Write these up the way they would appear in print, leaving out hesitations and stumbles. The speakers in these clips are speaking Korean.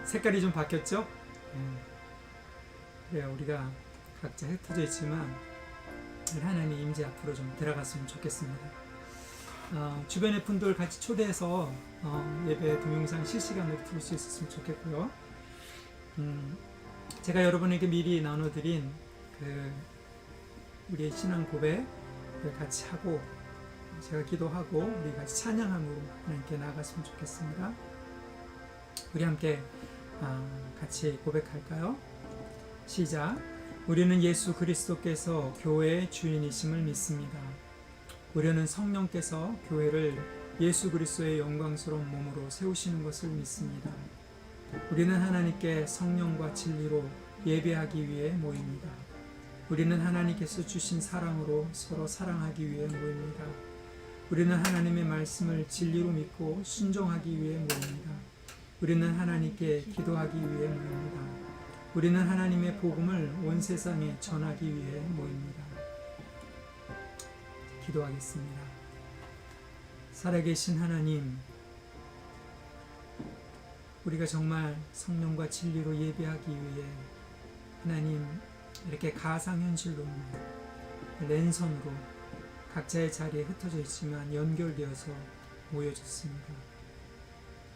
색깔이 좀 바뀌었죠? 그래 우리가 각자 흩어져 있지만 하나님의 임재 앞으로 좀 들어갔으면 좋겠습니다. 주변의 분들 같이 초대해서 예배 동영상 실시간으로 들을 수 있었으면 좋겠고요. 제가 여러분에게 미리 나눠드린 우리의 신앙 고백을 같이 하고 제가 기도하고 우리 같이 찬양함으로 하나님께 나아갔으면 좋겠습니다. 우리 함께 같이 고백할까요? 시작. 우리는 예수 그리스도께서 교회의 주인이심을 믿습니다. 우리는 성령께서 교회를 예수 그리스도의 영광스러운 몸으로 세우시는 것을 믿습니다. 우리는 하나님께 성령과 진리로 예배하기 위해 모입니다. 우리는 하나님께서 주신 사랑으로 서로 사랑하기 위해 모입니다. 우리는 하나님의 말씀을 진리로 믿고 순종하기 위해 모입니다. 우리는 하나님께 기도하기 위해 모입니다. 우리는 하나님의 복음을 온 세상에 전하기 위해 모입니다. 기도하겠습니다. 살아계신 하나님, 우리가 정말 성령과 진리로 예배하기 위해 하나님 이렇게 가상현실로 랜선으로 각자의 자리에 흩어져 있지만 연결되어서 모여졌습니다.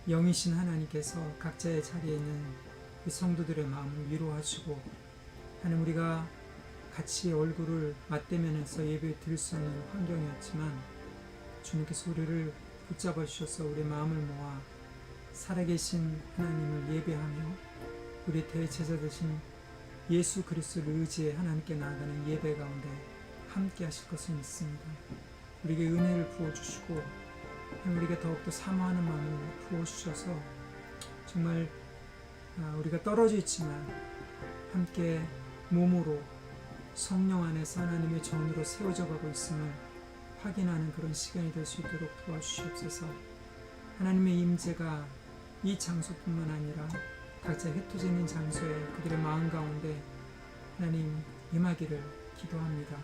영이신 하나님께서 각자의 자리에 있는 이 성도들의 마음을 위로하시고 하나님 우리가 같이 얼굴을 맞대면해서 예배 드릴 수 있는 환경이었지만 주님께서 우리를 붙잡아 주셔서 우리 마음을 모아 살아계신 하나님을 예배하며 우리 대제사 되신 예수 그리스도를 의지해 하나님께 나아가는 예배 가운데 함께 하실 것을 믿습니다. 우리에게 은혜를 부어주시고 우리가 더욱더 사모하는 마음을 부어주셔서 정말 우리가 떨어져 있지만 함께 몸으로 성령 안에서 하나님의 전으로 세워져 가고 있음을 확인하는 그런 시간이 될 수 있도록 도와주시옵소서. 하나님의 임재가 이 장소뿐만 아니라 각자 흩어져 있는 장소에 그들의 마음 가운데 하나님 임하기를 기도합니다.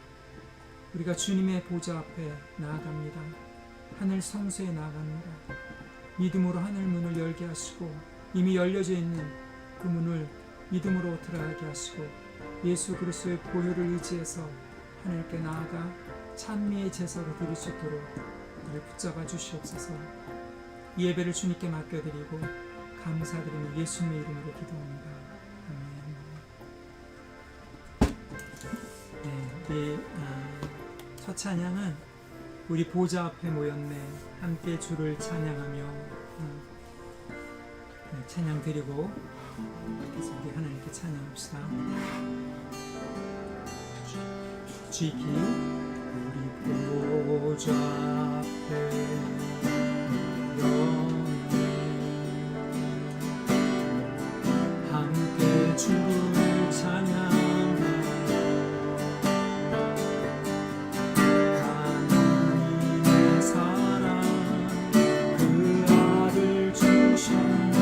우리가 주님의 보좌 앞에 나아갑니다. 하늘 성소에 나아갑니다. 믿음으로 하늘 문을 열게 하시고 이미 열려져 있는 그 문을 믿음으로 들어가게 하시고 예수 그리스도의 보혈을 의지해서 하나님께 나아가 찬미의 제사로 드릴 수 있도록 우리를 붙잡아 주시옵소서. 이 예배를 주님께 맡겨드리고 감사드리며 예수님의 이름으로 기도합니다. 아멘. 네, 우리 첫 찬양은 우리 보좌 앞에 모였네 함께 주를 찬양하며 찬양 드리고 그래서 우리 하나님께 찬양합시다. 주기 우리 보좌 앞에 모였네 함께 주를 찬양하며 하나님의 사랑 그 아들 주셨네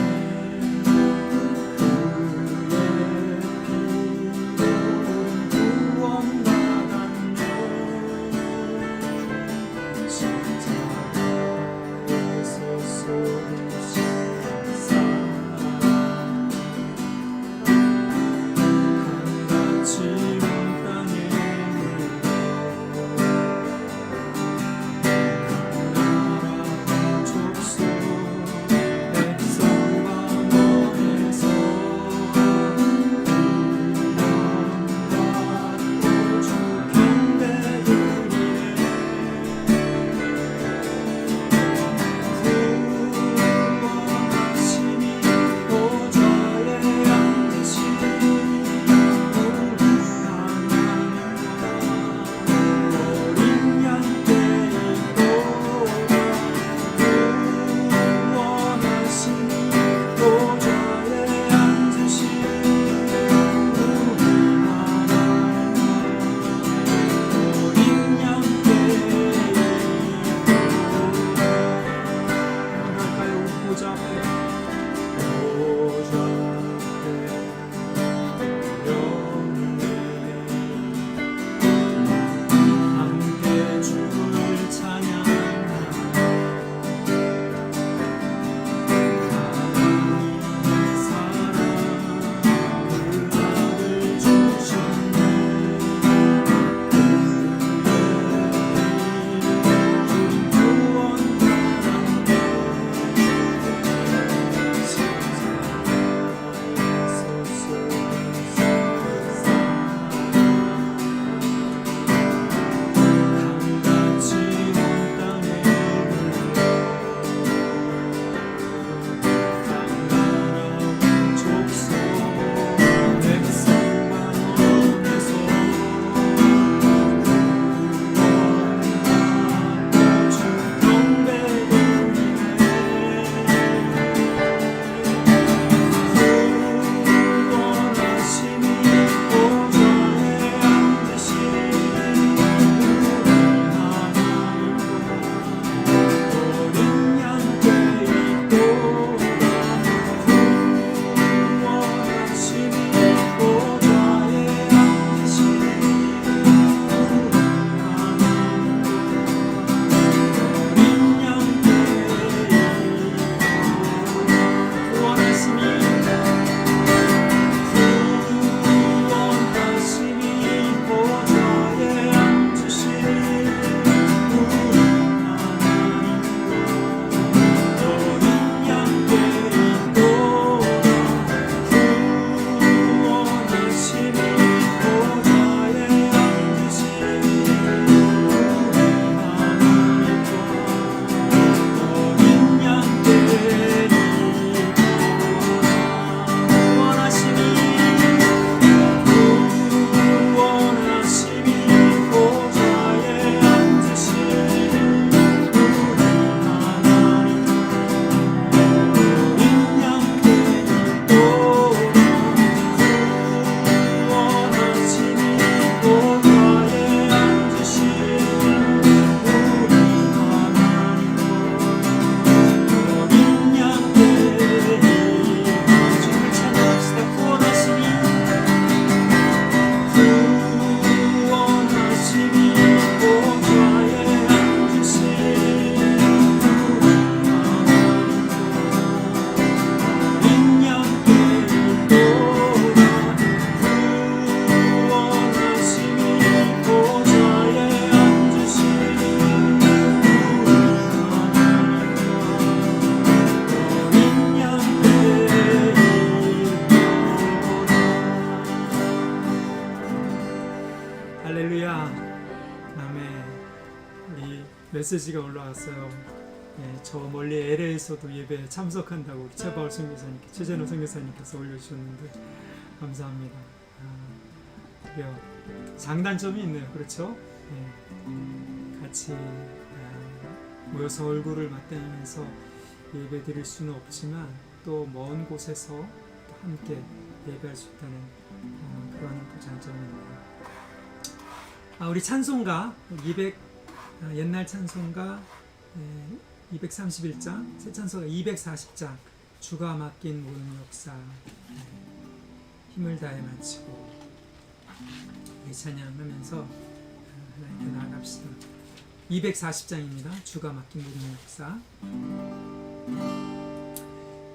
메시지가 올라왔어요. 예, 저 멀리 LA에서도 예배에 참석한다고 우리 최바울 선교사님께, 최재노 선교사님께서 올려주셨는데 감사합니다. 그래요. 장단점이 있네요. 그렇죠? 예, 같이 모여서 얼굴을 맞대면서 예배 드릴 수는 없지만 또 먼 곳에서 또 함께 예배할 수 있다는 그런 또 장점이 있네요. 우리 찬송가 200 옛날 찬송가 231장, 새 찬송가 240장, 주가 맡긴 모든 역사 힘을 다해 마치고 우리 찬양하면서 하나님께 나아갑시다. 240장입니다. 주가 맡긴 모든 역사.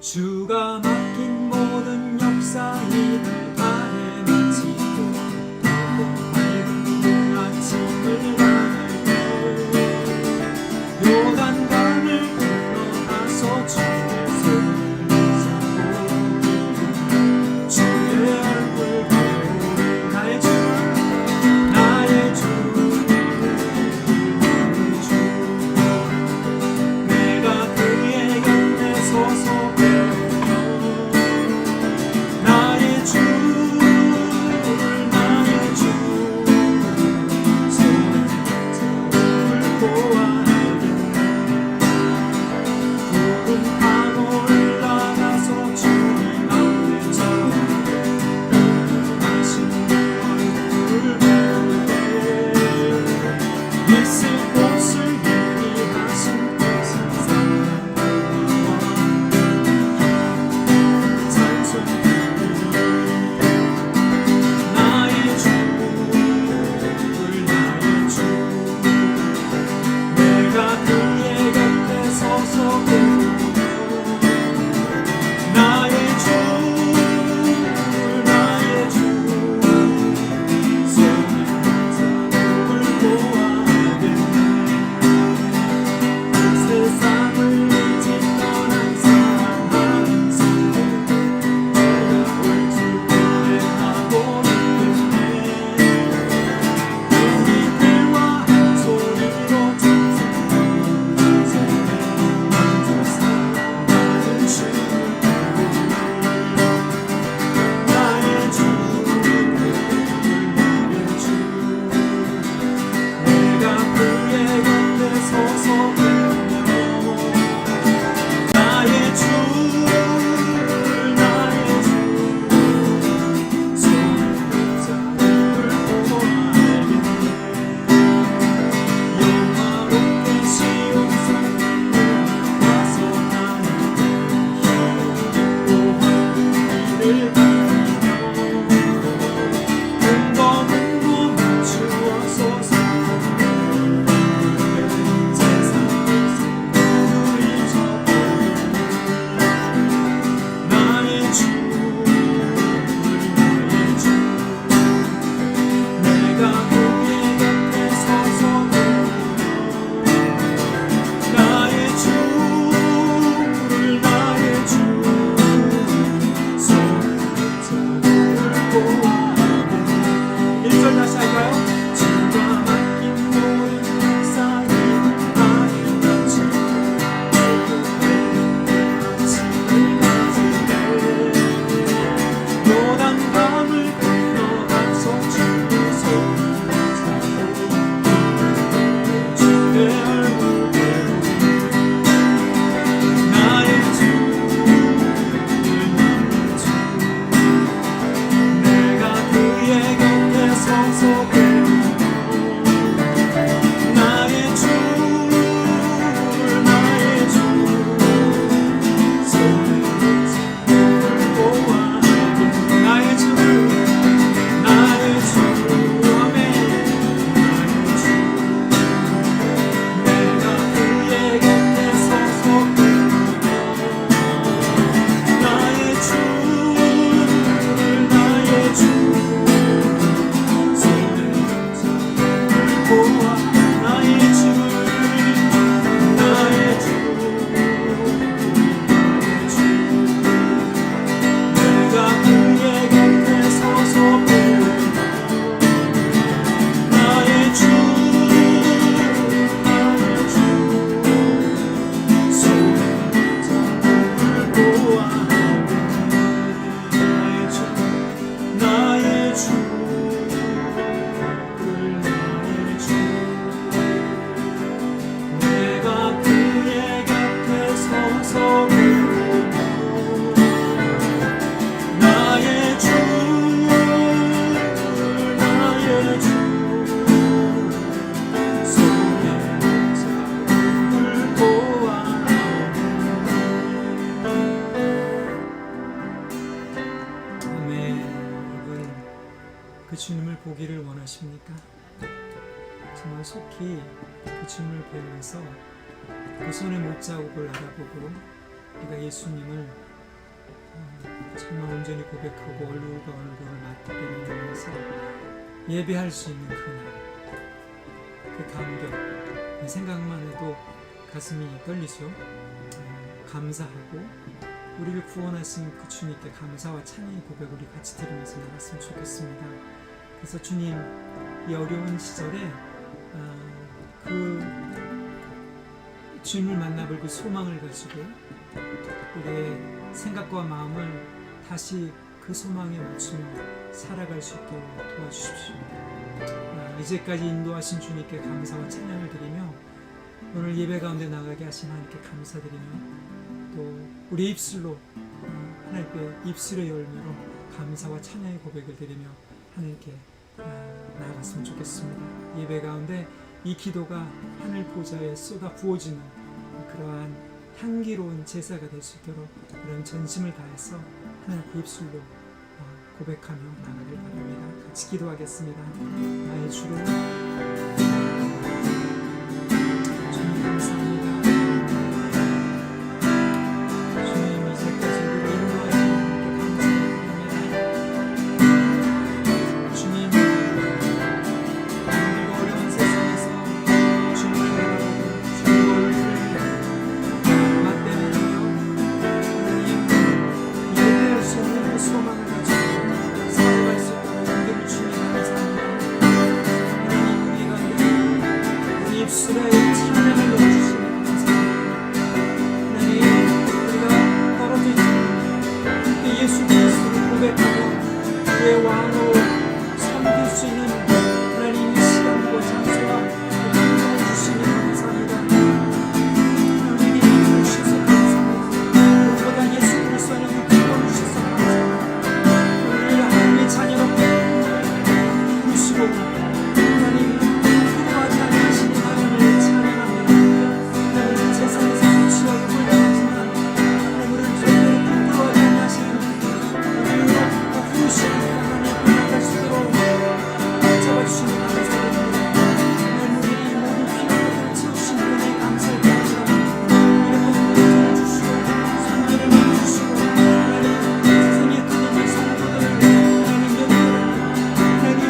주가 맡긴 모든 역사 힘을 다해 마치고 맑은 아침을 나누고 요단강을 건너가서 주의 손을 잡고 주의 얼굴 보고 나의 주 내가 그의 곁에 서서 배우며 그 주님을 보기를 원하십니까? 정말 속히 그 주님을 배우면서 그 손의 못자국을 알아보고 우리가 예수님을 정말 온전히 고백하고 얼굴과 얼굴을 맞대면서 예배할 수 있는 그날, 그 감격, 그 생각만 해도 가슴이 떨리죠. 감사하고 우리를 구원하신 그 주님께 감사와 찬양의 고백 우리 같이 드리면서 나갔으면 좋겠습니다. 그래서 주님, 이 어려운 시절에 그 주님을 만나볼 그 소망을 가지고 우리의 생각과 마음을 다시 그 소망에 맞추며 살아갈 수 있도록 도와주십시오. 이제까지 인도하신 주님께 감사와 찬양을 드리며 오늘 예배 가운데 나가게 하신 하나님께 감사드리며 또 우리 입술로 하나님께 입술의 열매로 감사와 찬양의 고백을 드리며 하나님께 나아갔으면 좋겠습니다. 예배 가운데 이 기도가 하늘 보좌에 쏟아 부어지는 그러한 향기로운 제사가 될 수 있도록 그런 전심을 다해서 하나님께 입술로 고백하며 나가길 바랍니다. 같이 기도하겠습니다. 나의 주를 주님 감사합니다. 주님 이제까지 우리를 인도하시는 분께 감사드립니다. 주님 힘들고 어려운 세상에서 주님을 바라보고 주님 얼굴을 맞대며 하나님 예배할 수 있는 그 소망을 가지고 살아갈 수 있도록 은혜를 주님 감사합니다. 하나님 우리가 우리 입술에 찬양을 넣어주시니 감사합니다. 하나님 우리가 떨어져 있지만 예수 그리스도를 고백하고 그의 왕으로 섬길 수 있는 하나님 이 시간과 장소와 은혜를 주시니 감사합니다. 우리에게 힘을 주셔서 감사합니다. 무엇보다 예수 그리스도 안에 기쁨을 주셔서 감사합니다. 우리를 하나님의 자녀로 부르시고 하나님 기도하지 않으시니 하나님을 찬양합니다. 하나님 세상에서 수치와 욕을 당하지만 우리를 절대로 부끄러워하지 않으시는 우리를 부르시는 하나님 앞에 나갈 수 있도록 잡아주시니 감사드립니다. 하나님 우리의 모든 필요를 채우신 분에 감사를 드립니다. 이렇게 은혜를 주시고 선교를 주시고 하나님 세상에 끊임의 성도들을 하나님 하나님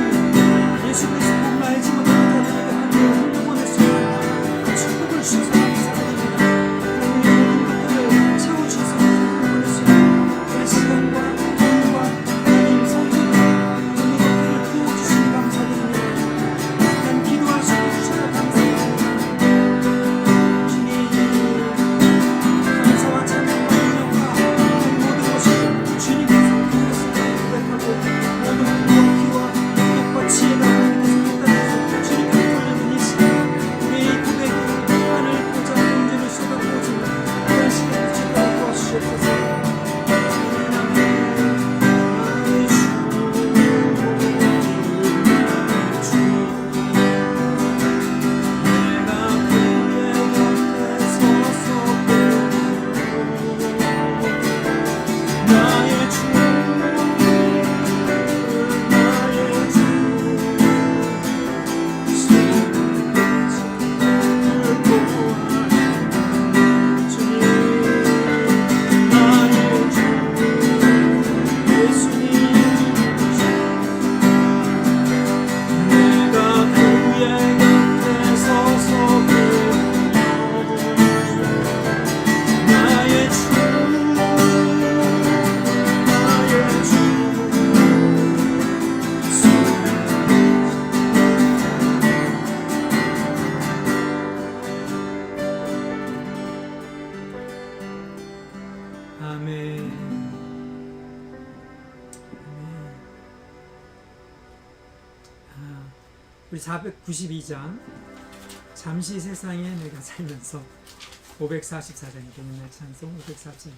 예수 그리스도를 알지 못하는 자들에게 하나님 응원할 수 있는 그 축복을 주셔서 감사드립니다. 하나님 모든 것들을 채워주셔서 응원할 수 있는 그런 시간과 돈과 하나님 성도들 모든 것들을 부어주시니 감사드립니다. 하나님 기도할 수 있게 주셔서 감사드립니다. 주님 감사와 찬양과 영광과 모든 것이 주님께서 드리셨음을 고백하고 모든 높이와 능력과 지혜가 하나님께서 쏟아져서 주님께서 돌려는 이 시간 우리의 고백이 하늘 보좌 온전히 쏟아부어지는 그런 시간을 주님께서 도와주시옵소서. 아멘. 우리 492장 잠시 세상에 내가 살면서 544장이 되는 찬송 544장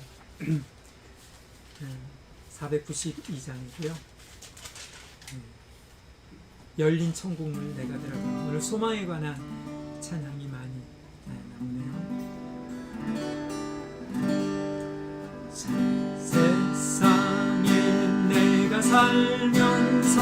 492장이고요. 열린 천국문을 내가 들어가 오늘 소망에 관한 찬양이 많이 나오네요. 세상에 내가 살면서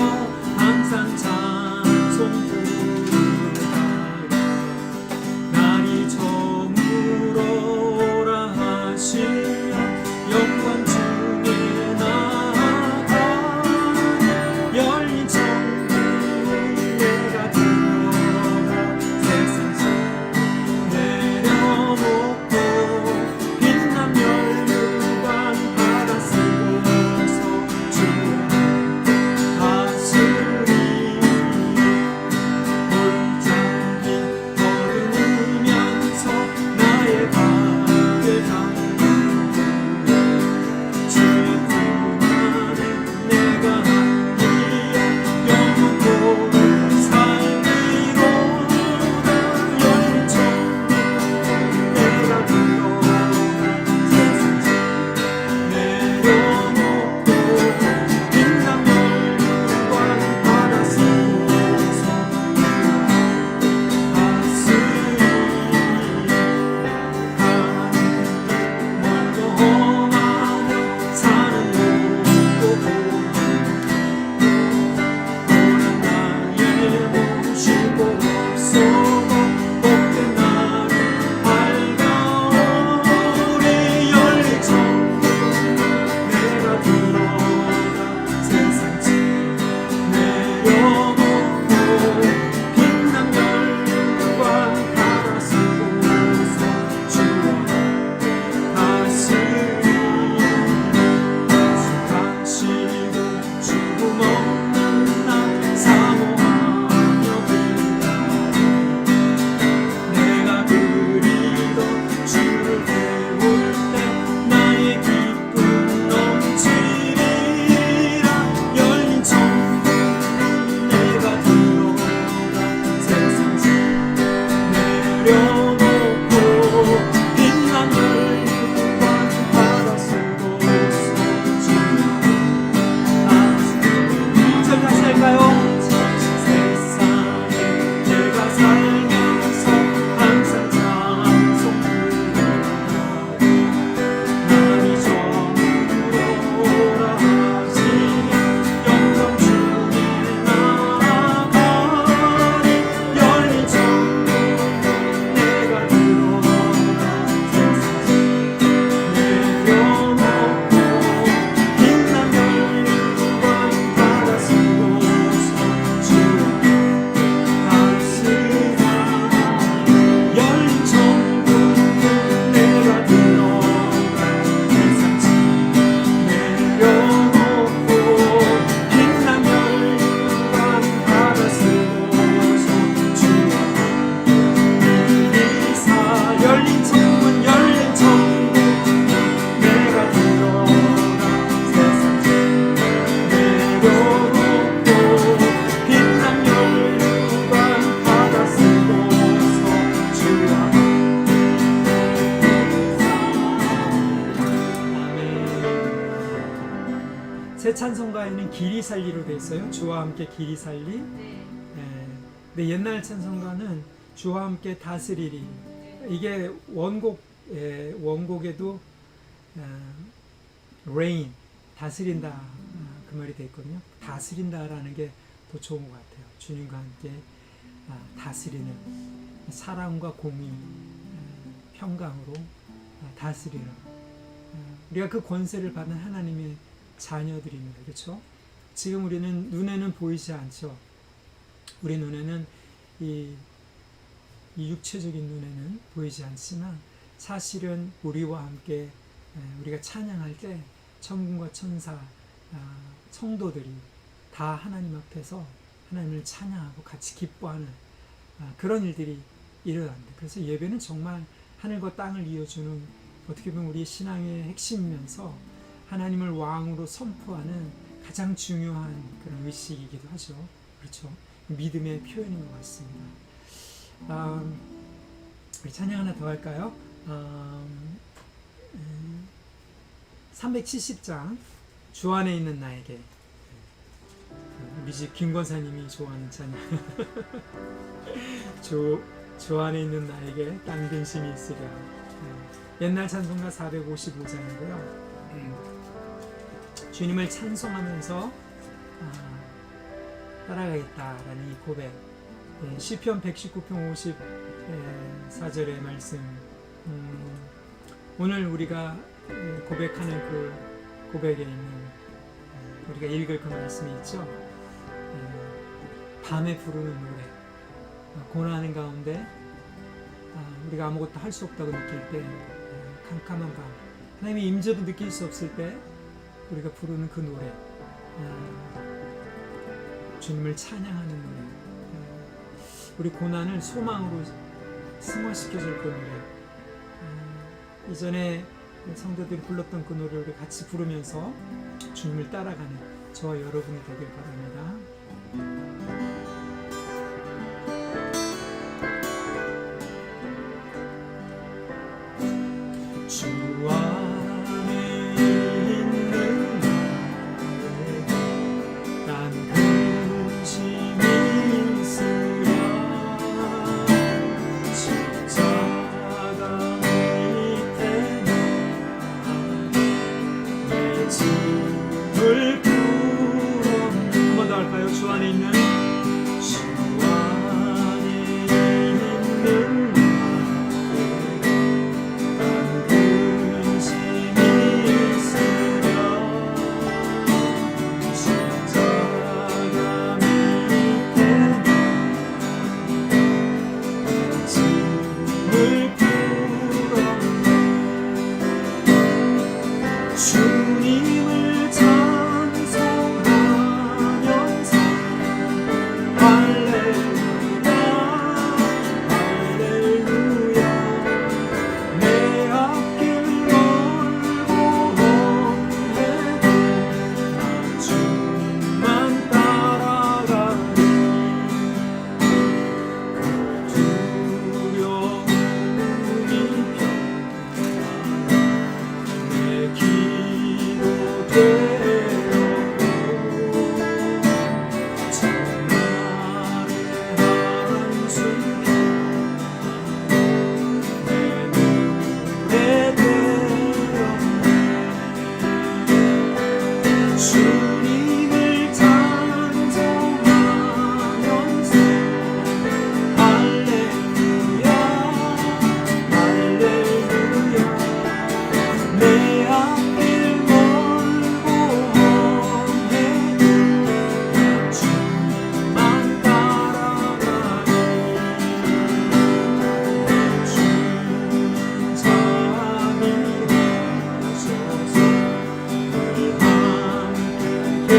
새 찬송가에는 길이 살리로 돼 있어요. 주와 함께 길이 살리. 네. 근데 옛날 찬송가는 주와 함께 다스리리. 이게 원곡에도 reign, 다스린다, 그 말이 돼 있거든요. 다스린다라는 게 더 좋은 것 같아요. 주님과 함께 다스리는, 사랑과 공의, 평강으로 다스리는, 우리가 그 권세를 받은 하나님의 자녀들입니다. 그렇죠? 지금 우리는 눈에는 보이지 않죠. 우리 눈에는 이 육체적인 눈에는 보이지 않지만 사실은 우리와 함께 우리가 찬양할 때 천군과 천사, 성도들이 다 하나님 앞에서 하나님을 찬양하고 같이 기뻐하는 그런 일들이 일어납니다. 그래서 예배는 정말 하늘과 땅을 이어주는, 어떻게 보면 우리 신앙의 핵심이면서 하나님을 왕으로 선포하는 가장 중요한 그런 의식이기도 하죠. 그렇죠? 믿음의 표현인 것 같습니다. 우리 찬양 하나 더 할까요? 370장 주 안에 있는 나에게. 우리 집 김권사님이 좋아하는 찬양. 주 안에 있는 나에게 땅 근심이 있으랴. 옛날 찬송가 455장이고요. 주님을 찬송하면서 따라가겠다라는 이 고백. 시편 119편 54절의 말씀. 오늘 우리가 고백하는 그 고백에 있는 우리가 읽을 그 말씀이 있죠. 밤에 부르는 노래. 고난하는 가운데 우리가 아무것도 할 수 없다고 느낄 때, 캄캄한 밤, 하나님의 임재도 느낄 수 없을 때 우리가 부르는 그 노래, 주님을 찬양하는 노래, 우리 고난을 소망으로 승화시켜줄 그 노래, 이전에 성도들이 불렀던 그 노래를 우리 같이 부르면서 주님을 따라가는 저와 여러분이 되길 바랍니다. 주 안에 있는 나에게 난 근심이 있으랴. 십자가 밑에 내 짐을 풀어. 한 번 더 할까요? 주 안에 있는, 주 안에 있는 주님을 찬송하면서 할렐루야 할렐루야. 내 앞길 멀고 험해도 나 주님만 따라가리. 두려움이 내 기도 되었고 정말의 한숨 내 눈에 되었네. 주님을 찬송하면서 할렐루야 할렐루야. 내 앞길 멀고 험해도 주님만 따라가리. 내 주님 잠이 오셔서 늘 함께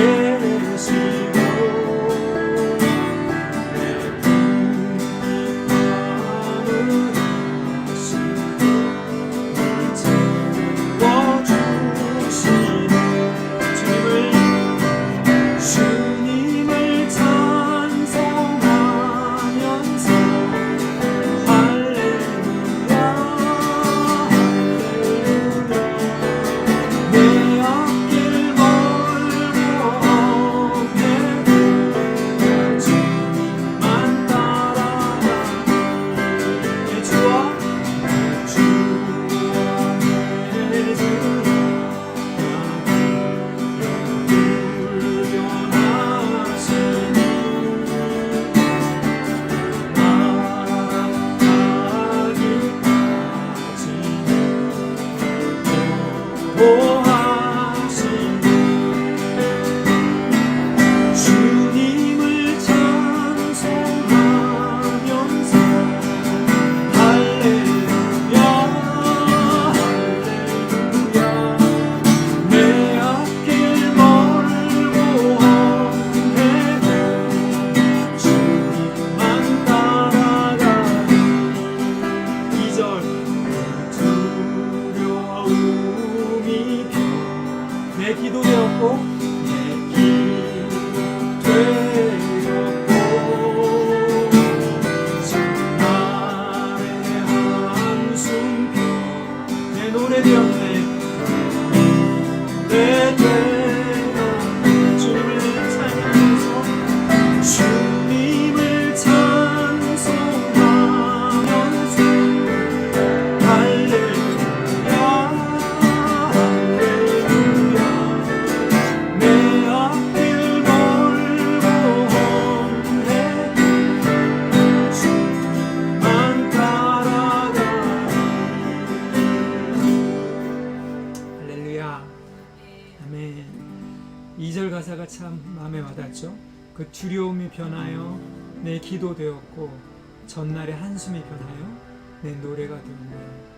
2절 가사가 참 마음에 와닿죠. 그 두려움이 변하여 내 기도 되었고 전날의 한숨이 변하여 내 노래가 되었네.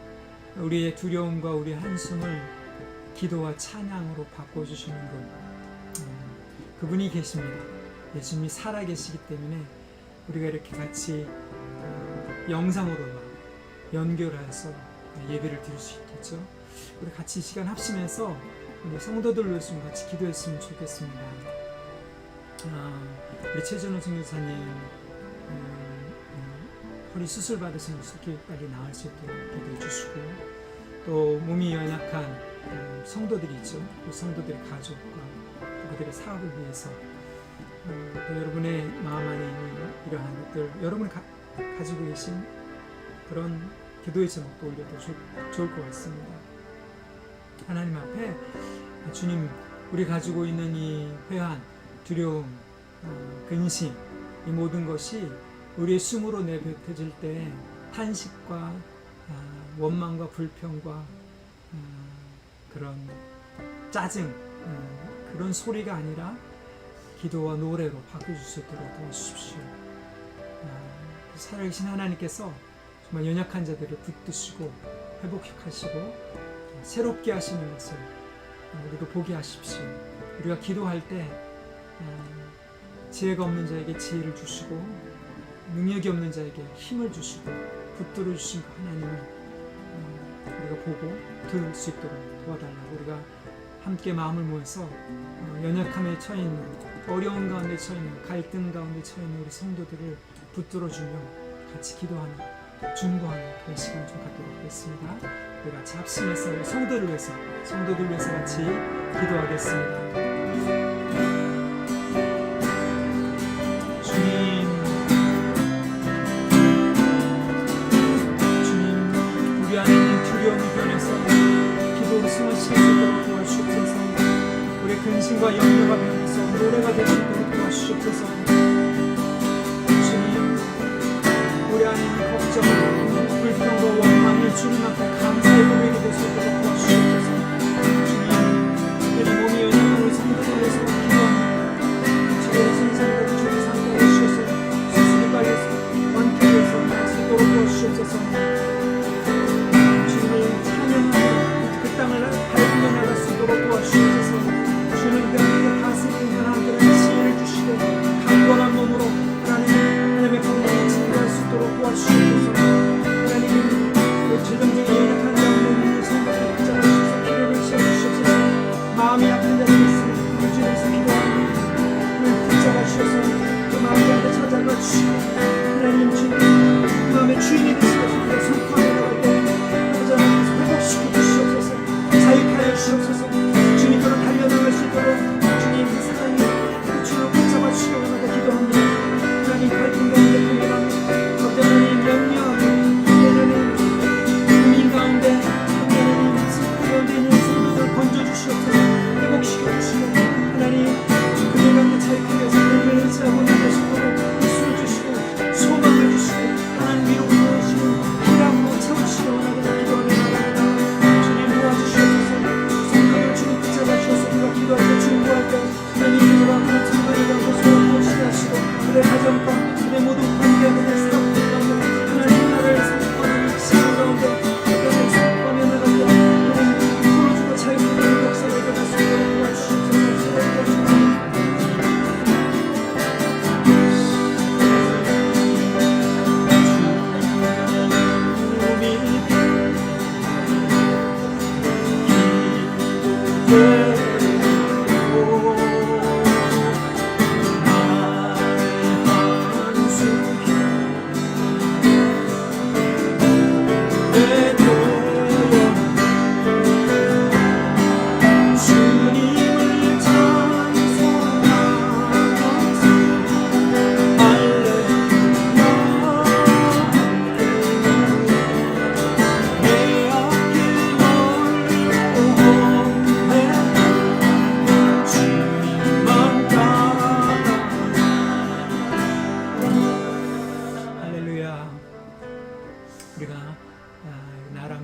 우리의 두려움과 우리의 한숨을 기도와 찬양으로 바꿔주시는 분, 그분이 계십니다. 예수님이 살아계시기 때문에 우리가 이렇게 같이 영상으로 연결해서 예배를 드릴 수 있겠죠. 우리 같이 이 시간 합심해서 우리 성도들로 좀 같이 기도했으면 좋겠습니다. 우리 최전호 선교사님 허리 수술 받으신 속히 빨리 나을 수 있도록 기도해 주시고, 또 몸이 연약한 성도들이 있죠. 그 성도들의 가족과 그들의 사업을 위해서, 또 여러분의 마음 안에 있는 이러한 것들, 여러분이 가지고 계신 그런 기도의 제목도 올려도 좋을 것 같습니다. 하나님 앞에 주님, 우리 가지고 있는 이 회한, 두려움, 근심, 이 모든 것이 우리의 숨으로 내뱉어질 때 탄식과 원망과 불평과 그런 짜증, 그런 소리가 아니라 기도와 노래로 바꿔줄 수 있도록 도와주십시오. 살아계신 하나님께서 정말 연약한 자들을 붙드시고 회복하시고 새롭게 하시는 것을 우리도 보게 하십시오. 우리가 기도할 때 지혜가 없는 자에게 지혜를 주시고 능력이 없는 자에게 힘을 주시고 붙들어 주신 그 하나님을 우리가 보고 들을 수 있도록 도와달라고, 우리가 함께 마음을 모아서 연약함에 처해 있는, 어려운 가운데 처해 있는, 갈등 가운데 처해 있는 우리 성도들을 붙들어 주며 같이 기도하는, 중보하는 그런 시간 좀 갖도록 하겠습니다. 우리 같이 합심해서 우리 성도들 위해서 같이 기도하겠습니다. 근심과 염려가 변해서 노래가 될 수 있도록 도와주시옵소서. 주님, 우리 안에 있는 걱정, 불평과 원망이 주님 앞에 감사의 고백이 될 수 있도록 도와주시옵소서. 주님, 우리 몸이 연약한 우리 성도들 위해서 기도합니다. 주의 생산과 주의 상태를 주셔서 수술이 빨리 완쾌해서 할 수 있도록 도와주시옵소서. 주님을 찬양하며 그 땅을 밟으며 나갈 수 있도록 도와주시옵소서. 주님께 함께 다스리는 하나님의 지혜를 주시고 강건한 몸으로 하나님의 법령에 진행할 수 있도록 도와주시옵소서. 하나님, 재정적인 연약한 가운데 있는 성도들 붙잡아주셔서 필요를 채워주시옵소서. 마음이 아픈 자들이 있으면 그 주님께서 필요하니 그를 붙잡아주셔서 그 마음 가운데 찾아가 주시고, 하나님 주님 그 마음의 주인이 되시옵소서. 우리가 선포하며 나갈 때 하나님께서 회복시켜 주시옵소서. 자유하여 주시옵소서. 주님께로 달려나갈 수 있도록 주님 그 사랑이 그 주를 붙잡아 주시기 원하고 기도합니다. 하나님, 갈등 가운데 고민하며 하나님 염려하고 하나님 고민 가운데 하나님 슬픔 가운데 있는 성도들 건져주시옵소서. 회복시켜 주시고 하나님 그들 가운데 자유케 해서 하나님을 의지하고 나갈 수 있도록 힘을 주시고 소망을 주시고 하나님 위로 보내주시고 희락으로 채우시기 원하고 기도하며 나갑니다. 주님 도와주시옵소서. 기도할 때, 중보할 때 하나님 이름으로 하나님 정말을 갖고 소원을 시하시고 그의 가정과 그의 모든 관계, 그의 사업들 가운데 하나님 나라를 선포하는 시간 가운데 하나님 선포하며 나갈 때 하나님 풀어주고 자유케 되는 역사를 일어날 수 있도록 도와주시옵소서.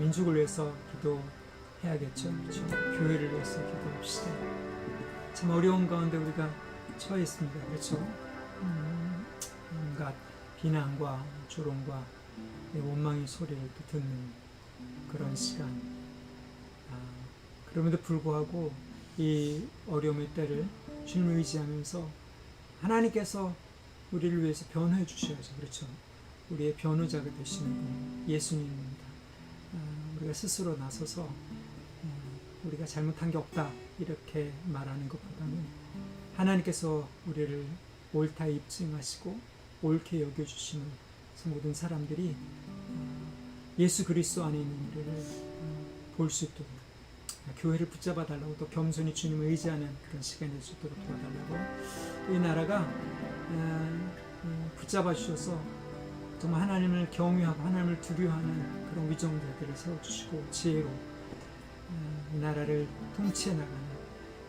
민족을 위해서 기도해야겠죠. 그렇죠? 교회를 위해서 기도합시다. 참 어려운 가운데 우리가 처해 있습니다. 그렇죠? 온갖 비난과 조롱과 원망의 소리를 또 듣는 그런 시간. 그럼에도 불구하고 이 어려움의 때를 주님을 의지하면서 하나님께서 우리를 위해서 변호해 주셔야죠. 그렇죠? 우리의 변호자가 되시는 분 예수님입니다. 우리가 스스로 나서서 우리가 잘못한 게 없다 이렇게 말하는 것보다는 하나님께서 우리를 옳다 입증하시고 옳게 여겨주시는 모든 사람들이 예수 그리스도 안에 있는 우리를 볼 수 있도록 교회를 붙잡아 달라고 또 겸손히 주님을 의지하는 그런 시간이 될 수 있도록 도와달라고 이 나라가 붙잡아 주셔서 정말 하나님을 경외하고 하나님을 두려워하는 그런 위정자들을 세워주시고 지혜로 이 나라를 통치해 나가는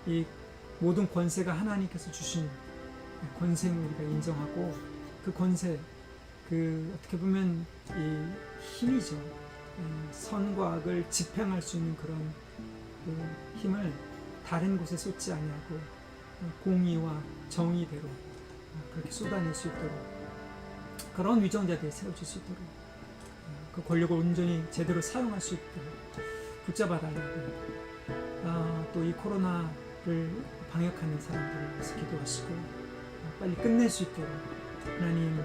이 모든 권세가 하나님께서 주신 권세를 우리가 인정하고 그 권세 어떻게 보면 이 힘이죠. 선과 악을 집행할 수 있는 그런 그 힘을 다른 곳에 쏟지 아니하고 공의와 정의대로 그렇게 쏟아낼 수 있도록 그런 위정자들이 세워질 수 있도록 그 권력을 온전히 제대로 사용할 수 있도록 붙잡아 달라고 또 이 코로나를 방역하는 사람들을 위해서 기도하시고 빨리 끝낼 수 있도록 하나님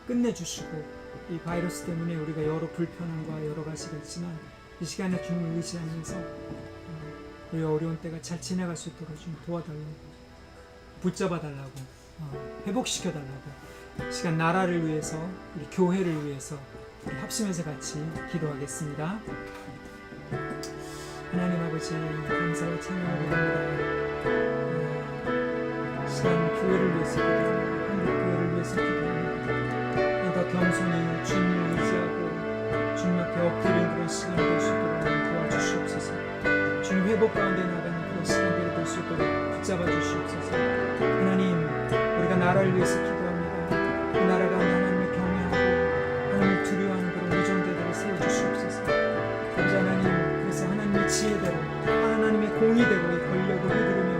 끝내주시고 이 바이러스 때문에 우리가 여러 불편함과 여러 가지가 있지만 이 시간에 주님을 의지하면서 이 어려운 때가 잘 지나갈 수 있도록 좀 도와달라고 붙잡아 달라고 회복시켜 달라고 시간 나라를 위해서 우리 교회를 위해서 우리 합심해서 같이 기도하겠습니다. 하나님 아버지 감사와 찬양을 드립니다. 시간 교회를 위해서 기도합니다. 한국 교회를 위해서 기도합니다. 더 겸손히 주님을 의지하고 주님 앞에 엎드리는 그런 시간이 될 수 있도록 도와주시옵소서. 주님 회복 가운데 나가는 그런 시간들이 될 수 있도록 붙잡아 주시옵소서. 하나님 우리가 나라를 위해서 기도합니다. 그 나라가 하나님을 경외하고 하나님을 두려워하는 그런 위정자들을 세워주시옵소서. 아버지 하나님 그래서 하나님의 지혜대로 하나님의 공의대로 이 권력을 휘두르며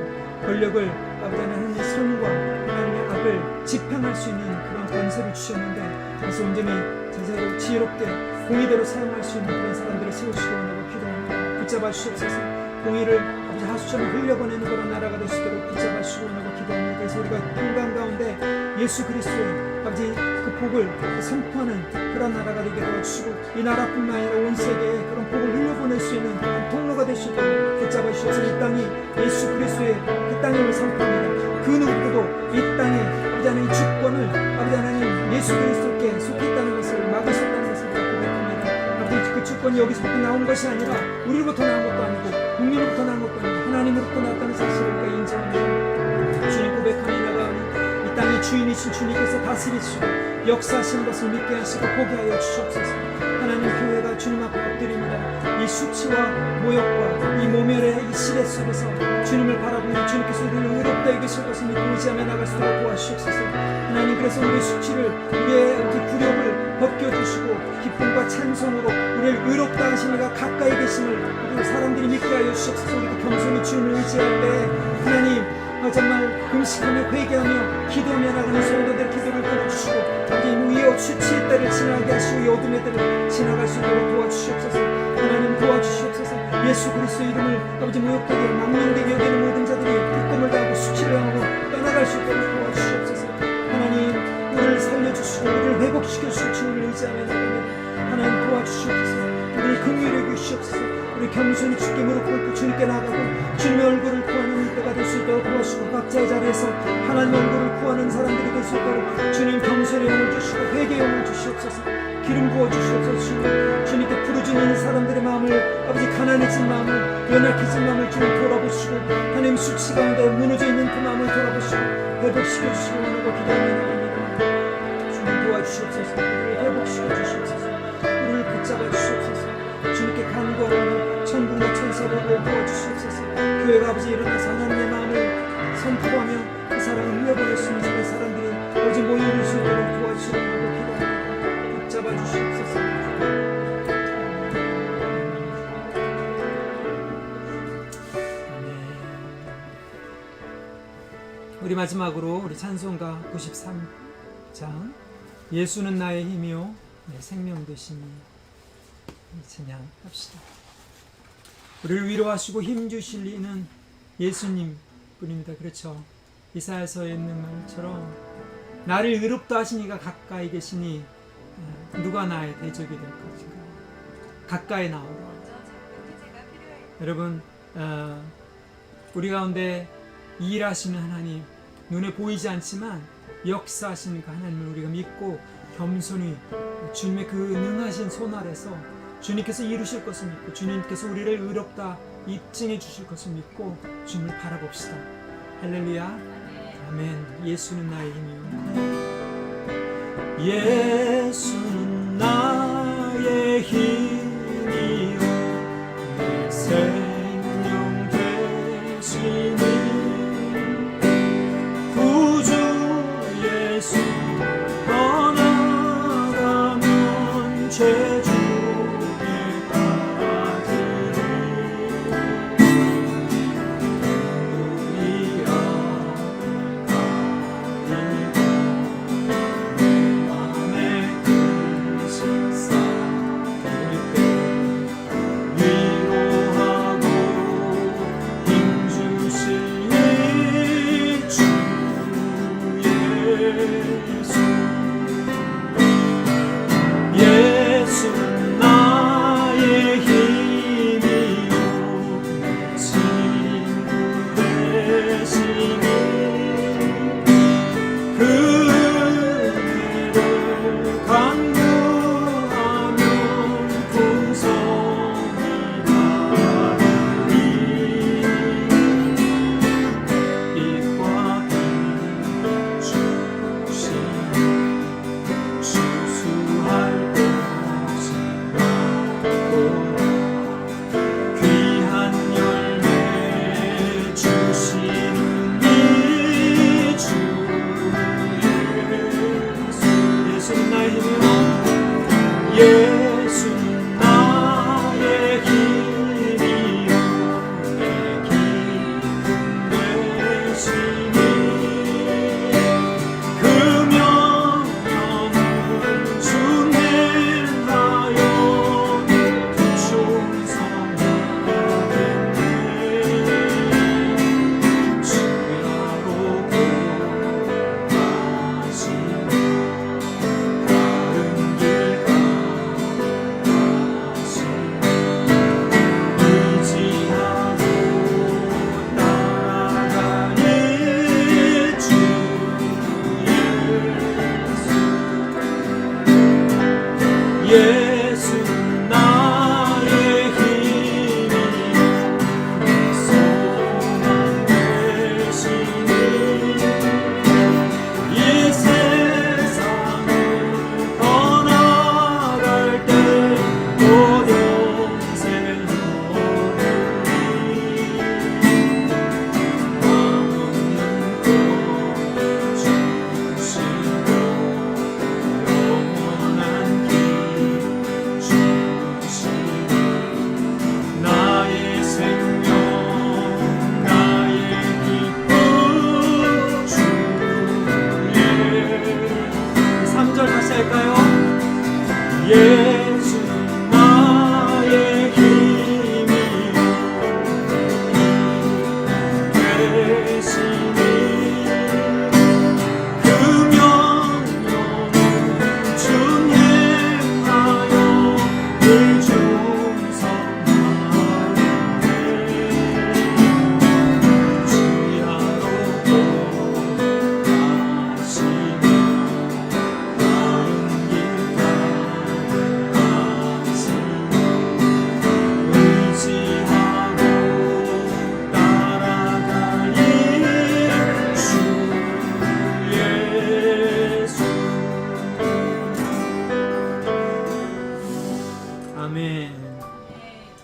권력을 아버지 하나님의 선과 하나님의 악을 집행할 수 있는 그런 권세를 주셨는데 그래서 온전히 제대로 지혜롭게 공의대로 사용할 수 있는 그런 사람들을 세우시고 원하고 기도합니다. 붙잡아 주시옵소서. 공의를 아버지 하수처럼 흘려보내는 그런 나라가 될 수 있도록 붙잡아 주시고 원하고 기도합니다. 그래서 우리가 평강 가운데 예수 그리스도의 아버지 그 복을 선포하는 그런 나라가 되게 도와주시고 이 나라뿐만 아니라 온 세계에 그런 복을 흘려보낼 수 있는 그런 통로가 될 수 있도록 붙잡아 주셔서 이 땅이 예수 그리스도의 그 땅임을 선포합니다. 그 누구도 이 땅에 아버지 하나님 주권을 아버지 하나님 예수 그리스도께 속했다는 것을 막을 수 없다는 것을 고백합니다. 아버지 그 주권이 여기서부터 나온 것이 아니라 우리로부터 나온 것도 아니고 국민으로부터 나온 것도 아니고 하나님으로부터 나왔다는 사실을 우리가 인정합니다. 주님 고백하며 나가오니 이 땅의 주인이신 주님께서 다스리시고 역사하시는 것을 믿게 하시고 보게 하여 주시옵소서. 하나님 교회가 주님 앞에 엎드립니다. 이 수치와 모욕과 이 모멸의 이 시대 속에서 주님을 바라보며 주님께서 우리를 의롭다 여기실 것을 믿고 의지하며 나갈 수 있도록 도와주시옵소서. 하나님 그래서 우리의 수치를 우리의 굴욕을 벗겨주시고 기쁨과 찬송으로 우리를 의롭다 하시니가 가까이 계심을 우리 사람들이 믿게 하여 주시옵소서. 우리가 겸손히 주님을 의지할 때 하나님 정말 금식하며 회개하며 기도하며 나가는 성도들의 기도를 들어주시고 아버지 이 수치의 때를 지나게 하시고 이 어둠의 때를 지나갈 수 있도록 도와주시옵소서. 하나님 도와주시옵소서. 예수 그리스도의 이름을 아버지 모욕되게 망명되게 여기는 모든 자들이 불금을 당하고 수치를 당하고 떠나갈 수 있도록 도와주시옵소서. 하나님 우리를 살려주시고 우리를 회복시켜주시고 주님을 의지하며 나가면 하나님 도와주시옵소서. 우리를 긍휼히 여기시옵소서. 우리 겸손히 주께 무릎 꿇고 주님께 나가고 주님의 얼굴을 구하는 때가 될 수 있도록 도와주시고 각자의 자리에서 하나님의 얼굴을 구하는 사람들이 될 수 있도록 주님 겸손의 영을 주시고 회개의 영을 주시옵소서. 기름 부어 주시옵소서. 주님께 부르짖는 사람들의 마음을 아버지 가난해진 마음을 연약해진 마음을 주님 돌아보시고 하나님 수치 가운데 무너져 있는 그 마음을 돌아보시고 회복시켜 주시고 원하고 기도하며 나갑니다. 주님 도와주시옵소서. 우리를 회복시켜 주시옵소서. 우리를 붙잡아 주시옵소서. 주님께 간구하오니 천국의 천사들을 도와주시옵소서. 교회가 아버지 일어나서 하나님의 마음을 선포하며 그 사랑을 흘려보낼 수 있는 그 사람들이 오직 모이를 수 있도록 도와주시옵소서. 기도합니다. 붙잡아 주시옵소서. 아멘. 우리 마지막으로 우리 찬송가 93장 예수는 나의 힘이요 생명 되시니 찬양합시다. 우리를 위로하시고 힘 주실 이는 예수님 뿐입니다. 그렇죠? 이사야서에 있는 말처럼 나를 의롭다 하신 이가 가까이 계시니 누가 나의 대적이 될 것인가. 가까이 나오라. 여러분 우리 가운데 일하시는 하나님, 눈에 보이지 않지만 역사하시는 그 하나님을 우리가 믿고 겸손히 주님의 그 능하신 손 아래서 주님께서 이루실 것을 믿고 주님께서 우리를 의롭다 입증해 주실 것을 믿고 주님을 바라봅시다. 할렐루야. 아멘. 예수는 나의 힘이요 예수는 나의 힘이요 내 생명 되시니 구주 예수 떠나가면 죄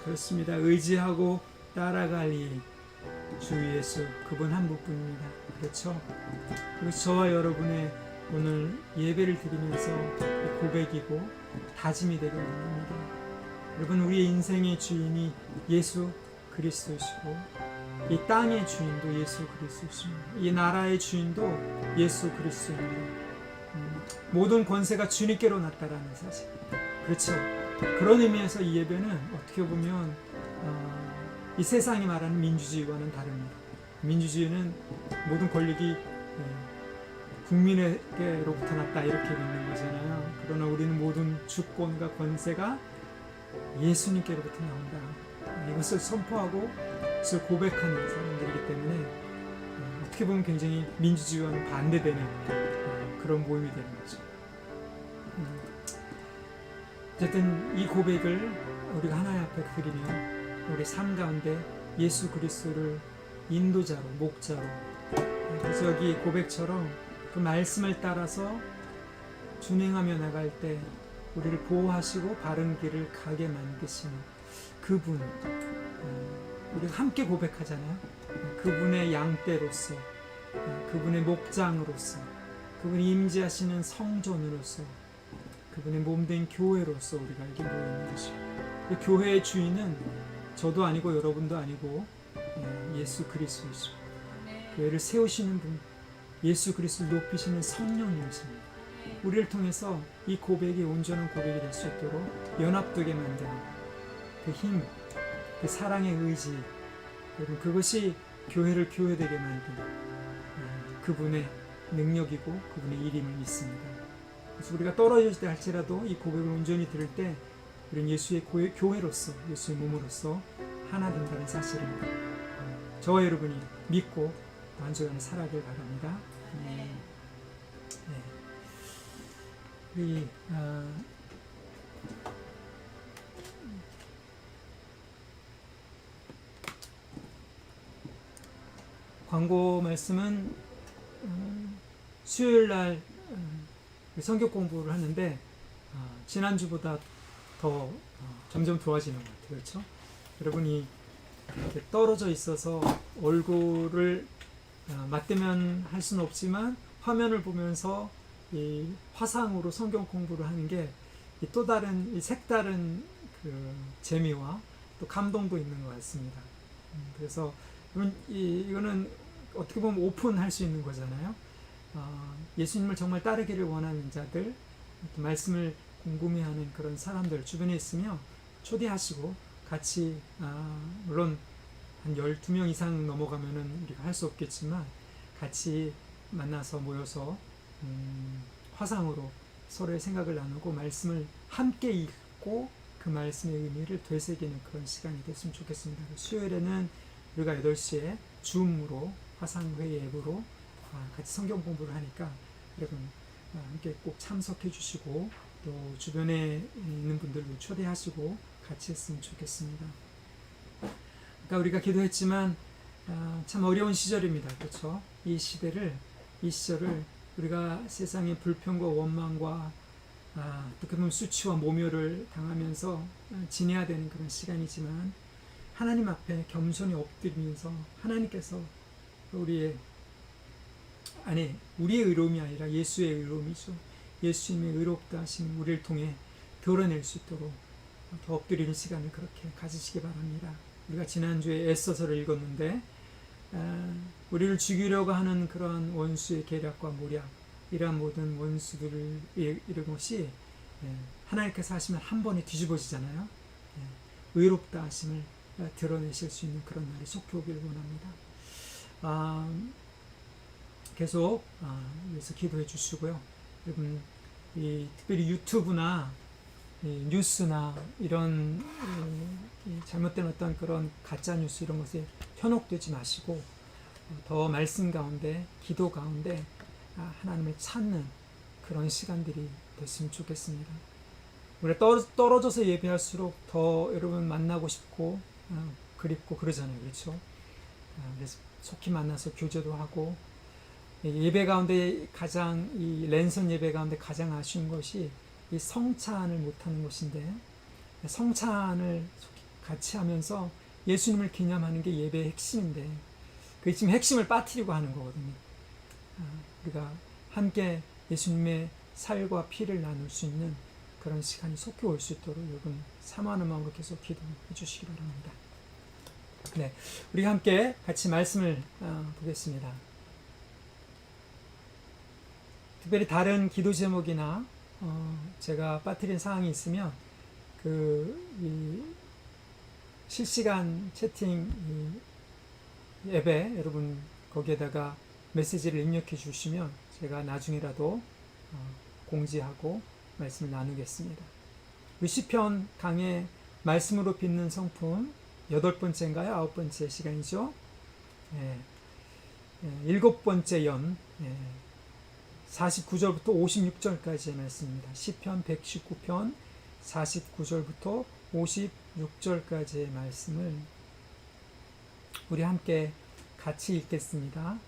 그렇습니다. 의지하고 따라갈 이 주 예수, 그분 한 분뿐입니다. 그렇죠? 그리고 저와 여러분의 오늘 예배를 드리면서 고백이고 다짐이 되길 원합니다. 여러분, 우리의 인생의 주인이 예수 그리스도시고 이 땅의 주인도 예수 그리스도십니다. 이 나라의 주인도 예수 그리스도입니다. 모든 권세가 주님께로 났다라는 사실. 그렇죠. 그런 의미에서 이 예배는 어떻게 보면 이 세상이 말하는 민주주의와는 다릅니다. 민주주의는 모든 권력이 국민에게로부터 났다 이렇게 믿는 거잖아요. 그러나 우리는 모든 주권과 권세가 예수님께로부터 나온다. 이것을 선포하고 그것을 고백하는 사람들이기 때문에 어떻게 보면 굉장히 민주주의와는 반대되는 그런 모임이 되는 거죠. 어쨌든 이 고백을 우리가 하나님 앞에 드리며 우리 삶 가운데 예수 그리스도를 인도자로, 목자로, 그래서 여기 고백처럼 그 말씀을 따라서 준행하며 나갈 때 우리를 보호하시고 바른 길을 가게 만드시는 그분, 우리가 함께 고백하잖아요. 그분의 양떼로서, 그분의 목장으로서, 그분이 임재하시는 성전으로서, 그분의 몸된 교회로서 우리가 이렇게 모여 있는 것이죠. 그 교회의 주인은 저도 아니고 여러분도 아니고 예수 그리스도이십니다. 교회를 세우시는 분, 예수 그리스도를 높이시는 성령님이십니다. 우리를 통해서 이 고백이 온전한 고백이 될 수 있도록 연합되게 만드는 그 힘, 그 사랑의 의지, 여러분 그것이 교회를 교회되게 만드는 그분의 능력이고 그분의 일임을 믿습니다. 그래서 우리가 떨어질 때 할지라도 이 고백을 온전히 들을 때 우리는 예수의 교회로서, 예수의 몸으로서 하나 된다는 사실을 저와 여러분이 믿고 만족하는 살아가길 바랍니다. 네. 우리 광고 말씀은 수요일 날 성경 공부를 하는데 지난주보다 더 점점 좋아지는 것 같아요. 그렇죠? 여러분이 이렇게 떨어져 있어서 얼굴을 맞대면 할 수는 없지만 화면을 보면서 이 화상으로 성경 공부를 하는 게 또 다른 색다른 그 재미와 또 감동도 있는 것 같습니다. 그래서 이거는 어떻게 보면 오픈할 수 있는 거잖아요. 예수님을 정말 따르기를 원하는 자들, 말씀을 궁금해하는 그런 사람들 주변에 있으며 초대하시고 같이 물론 한 12명 이상 넘어가면은 우리가 할 수 없겠지만 같이 만나서 모여서 화상으로 서로의 생각을 나누고 말씀을 함께 읽고 그 말씀의 의미를 되새기는 그런 시간이 됐으면 좋겠습니다. 수요일에는 우리가 8시에 줌으로 화상회의 앱으로 같이 성경 공부를 하니까 여러분 함께 꼭 참석해 주시고 또 주변에 있는 분들도 초대하시고 같이 했으면 좋겠습니다. 아까 우리가 기도했지만 참 어려운 시절입니다. 그렇죠? 이 시절을 우리가 세상의 불평과 원망과 어떻게 보면 수치와 모멸을 당하면서 지내야 되는 그런 시간이지만 하나님 앞에 겸손히 엎드리면서 하나님께서 우리의 의로움이 아니라 예수의 의로움이죠. 예수님의 의롭다 하심 우리를 통해 드러낼 수 있도록 더 엎드리는 시간을 그렇게 가지시기 바랍니다. 우리가 지난주에 애써서를 읽었는데 우리를 죽이려고 하는 그러한 원수의 계략과 모략, 이러한 모든 원수들을 이런 것이 하나님께서 하시면 한 번에 뒤집어지잖아요. 의롭다 하심을 드러내실 수 있는 그런 날이 속히 오길 원합니다. 계속 위해서 기도해 주시고요. 여러분 특별히 유튜브나 뉴스나 이런 잘못된 어떤 그런 가짜 뉴스 이런 것에 현혹되지 마시고 더 말씀 가운데 기도 가운데 하나님을 찾는 그런 시간들이 됐으면 좋겠습니다. 우리가 떨어져서 예배할수록 더 여러분 만나고 싶고 그립고 그러잖아요. 그렇죠? 그래서 속히 만나서 교제도 하고 예배 가운데 가장 이 랜선 예배 가운데 가장 아쉬운 것이 이 성찬을 못하는 것인데 성찬을 같이 하면서 예수님을 기념하는 게 예배의 핵심인데 그게 지금 핵심을 빠뜨리고 하는 거거든요. 우리가 함께 예수님의 살과 피를 나눌 수 있는 그런 시간이 속히 올 수 있도록 여러분 사모하는 마음으로 계속 기도해 주시기 바랍니다. 네, 우리 함께 같이 말씀을 보겠습니다. 특별히 다른 기도 제목이나 제가 빠뜨린 사항이 있으면 이 실시간 채팅 앱에 여러분 거기에다가 메시지를 입력해 주시면 제가 나중에라도 공지하고 말씀을 나누겠습니다. 우리 시편 강의 말씀으로 빚는 성품 8번째인가요? 9번째 시간이죠. 7번째 연 49절부터 56절까지의 말씀입니다. 시편 119편 49절부터 56절까지의 말씀을 우리 함께 같이 읽겠습니다.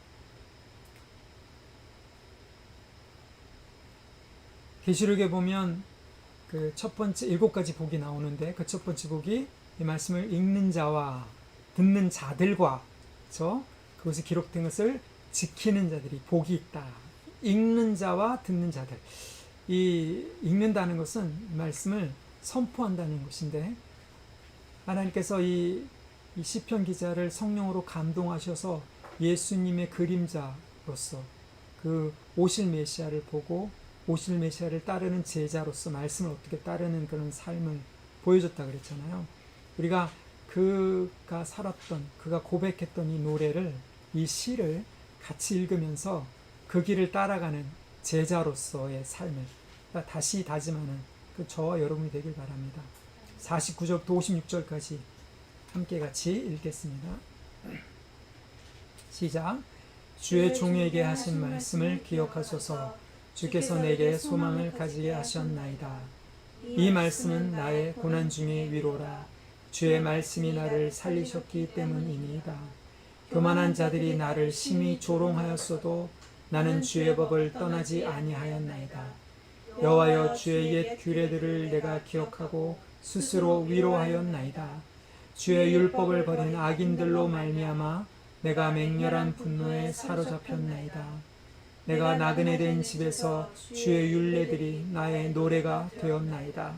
계시록에 보면 그 첫 번째 7가지 복이 나오는데 그 첫 번째 복이 이 말씀을 읽는 자와 듣는 자들과 그것이 기록된 것을 지키는 자들이 복이 있다. 읽는 자와 듣는 자들. 이 읽는다는 것은 이 말씀을 선포한다는 것인데 하나님께서 이 시편 기자를 성령으로 감동하셔서 예수님의 그림자로서 그 오실 메시아를 보고 오실 메시아를 따르는 제자로서 말씀을 어떻게 따르는 그런 삶을 보여줬다 그랬잖아요. 우리가 그가 살았던, 그가 고백했던 이 노래를, 이 시를 같이 읽으면서 그 길을 따라가는 제자로서의 삶을 다시 다짐하는 그 저와 여러분이 되길 바랍니다. 49절부터 56절까지 함께 같이 읽겠습니다. 시작. 주의 종에게 하신 말씀을 기억하소서. 주께서 내게 소망을 가지게 하셨나이다. 이 말씀은 나의 고난 중의 위로라. 주의 말씀이 나를 살리셨기 때문이니이다. 교만한 자들이 나를 심히 조롱하였어도 나는 주의 법을 떠나지 아니하였나이다. 여호와여, 주의 옛 규례들을 내가 기억하고 스스로 위로하였나이다. 주의 율법을 버린 악인들로 말미암아 내가 맹렬한 분노에 사로잡혔나이다. 내가 나그네 된 집에서 주의 율례들이 나의 노래가 되었나이다.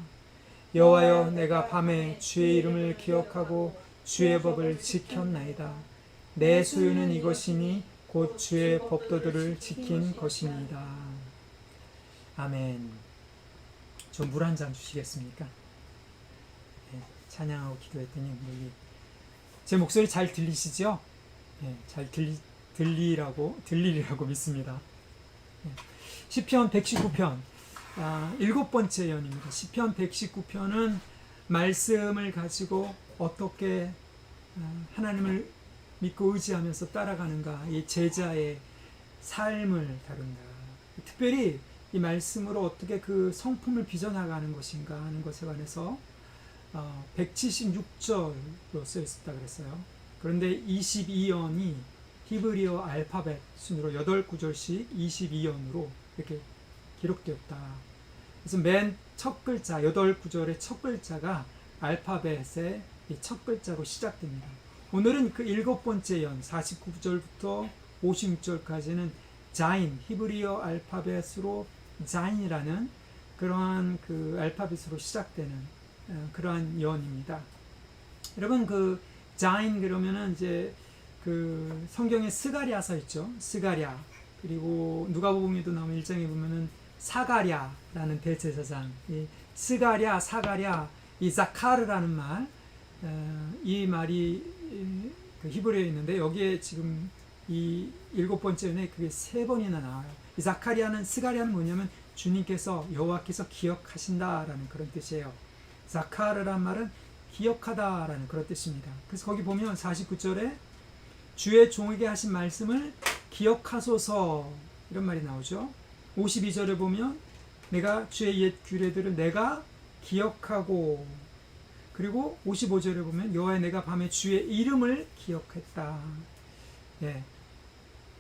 여호와여, 내가 밤에 주의 이름을 기억하고 주의 법을 지켰나이다. 내 소유는 이것이니 곧 주의 법도들을 지킨 것입니다. 아멘. 좀 물 한 잔 주시겠습니까? 네, 찬양하고 기도했더니 물이. 제 목소리 잘 들리시죠? 네, 잘 들리리라고 믿습니다. 네. 시편 119편 7번째 연입니다. 시편 119편은 말씀을 가지고 어떻게 하나님을 믿고 의지하면서 따라가는가, 이 제자의 삶을 다룬다. 특별히 이 말씀으로 어떻게 그 성품을 빚어나가는 것인가 하는 것에 관해서 176절로 쓰여 있었다 그랬어요. 그런데 22연이 히브리어 알파벳 순으로 8구절씩 22연으로 이렇게 기록되었다. 그래서 맨 첫 글자, 8구절의 첫 글자가 알파벳의 첫 글자로 시작됩니다. 오늘은 그 7번째 연, 49절부터 56절까지는 자인, 히브리어 알파벳으로 자인이라는 그러한 그 알파벳으로 시작되는 그러한 연입니다. 여러분, 그 자인 그러면은 이제 그 성경에 스가랴서 있죠. 스가랴. 그리고 누가복음에도 나오는 1장에 보면은 사가랴라는 대제사장. 이 스가랴, 사가랴, 이 자카르라는 말, 이 말이 그 히브리어에 있는데 여기에 지금 이 7번째에 그게 3번이나 나와요. 이 자카리아는, 스가랴는 뭐냐면 주님께서, 여호와께서 기억하신다라는 그런 뜻이에요. 자카르란 말은 기억하다라는 그런 뜻입니다. 그래서 거기 보면 49절에 주의 종에게 하신 말씀을 기억하소서 이런 말이 나오죠. 52절에 보면 내가 주의 옛 규례들을 내가 기억하고, 그리고 55절에 보면 여호와여, 내가 밤에 주의 이름을 기억했다. 예.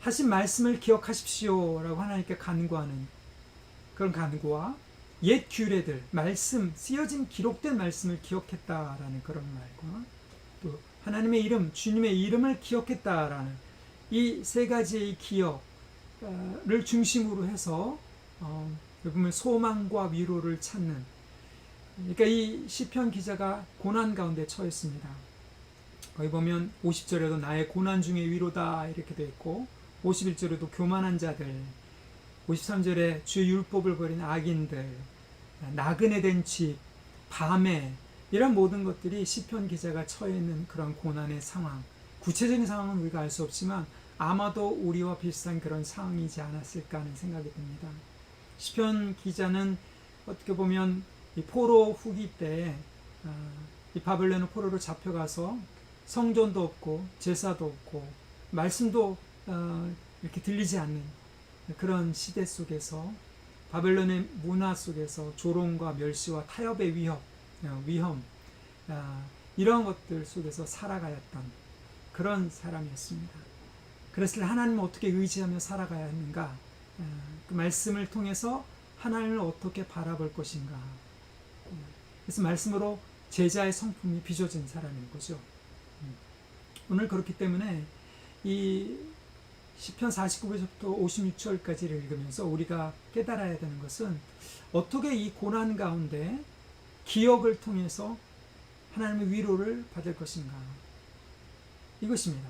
하신 말씀을 기억하십시오 라고 하나님께 간구하는 그런 간구와 옛 규례들, 말씀, 쓰여진 기록된 말씀을 기억했다라는 그런 말과 또 하나님의 이름, 주님의 이름을 기억했다라는 이 세 가지의 기억을 중심으로 해서 보면 소망과 위로를 찾는, 그러니까 이 시편 기자가 고난 가운데 처했습니다. 거기 보면 50절에도 나의 고난 중에 위로다 이렇게 되어 있고 51절에도 교만한 자들, 53절에 주의 율법을 버린 악인들, 나그네 된 집, 밤에 이런 모든 것들이 시편 기자가 처해 있는 그런 고난의 상황, 구체적인 상황은 우리가 알 수 없지만 아마도 우리와 비슷한 그런 상황이지 않았을까 하는 생각이 듭니다. 시편 기자는 어떻게 보면 이 포로 후기 때 이 바벨론의 포로로 잡혀가서 성전도 없고 제사도 없고 말씀도 이렇게 들리지 않는 그런 시대 속에서 바벨론의 문화 속에서 조롱과 멸시와 타협의 위험 이런 것들 속에서 살아가였던 그런 사람이었습니다. 그랬을 때 하나님을 어떻게 의지하며 살아가야 하는가, 그 말씀을 통해서 하나님을 어떻게 바라볼 것인가. 그래서 말씀으로 제자의 성품이 빚어진 사람인 거죠. 오늘 그렇기 때문에 이 시편 49편부터 56절까지를 읽으면서 우리가 깨달아야 되는 것은 어떻게 이 고난 가운데 기억을 통해서 하나님의 위로를 받을 것인가, 이것입니다.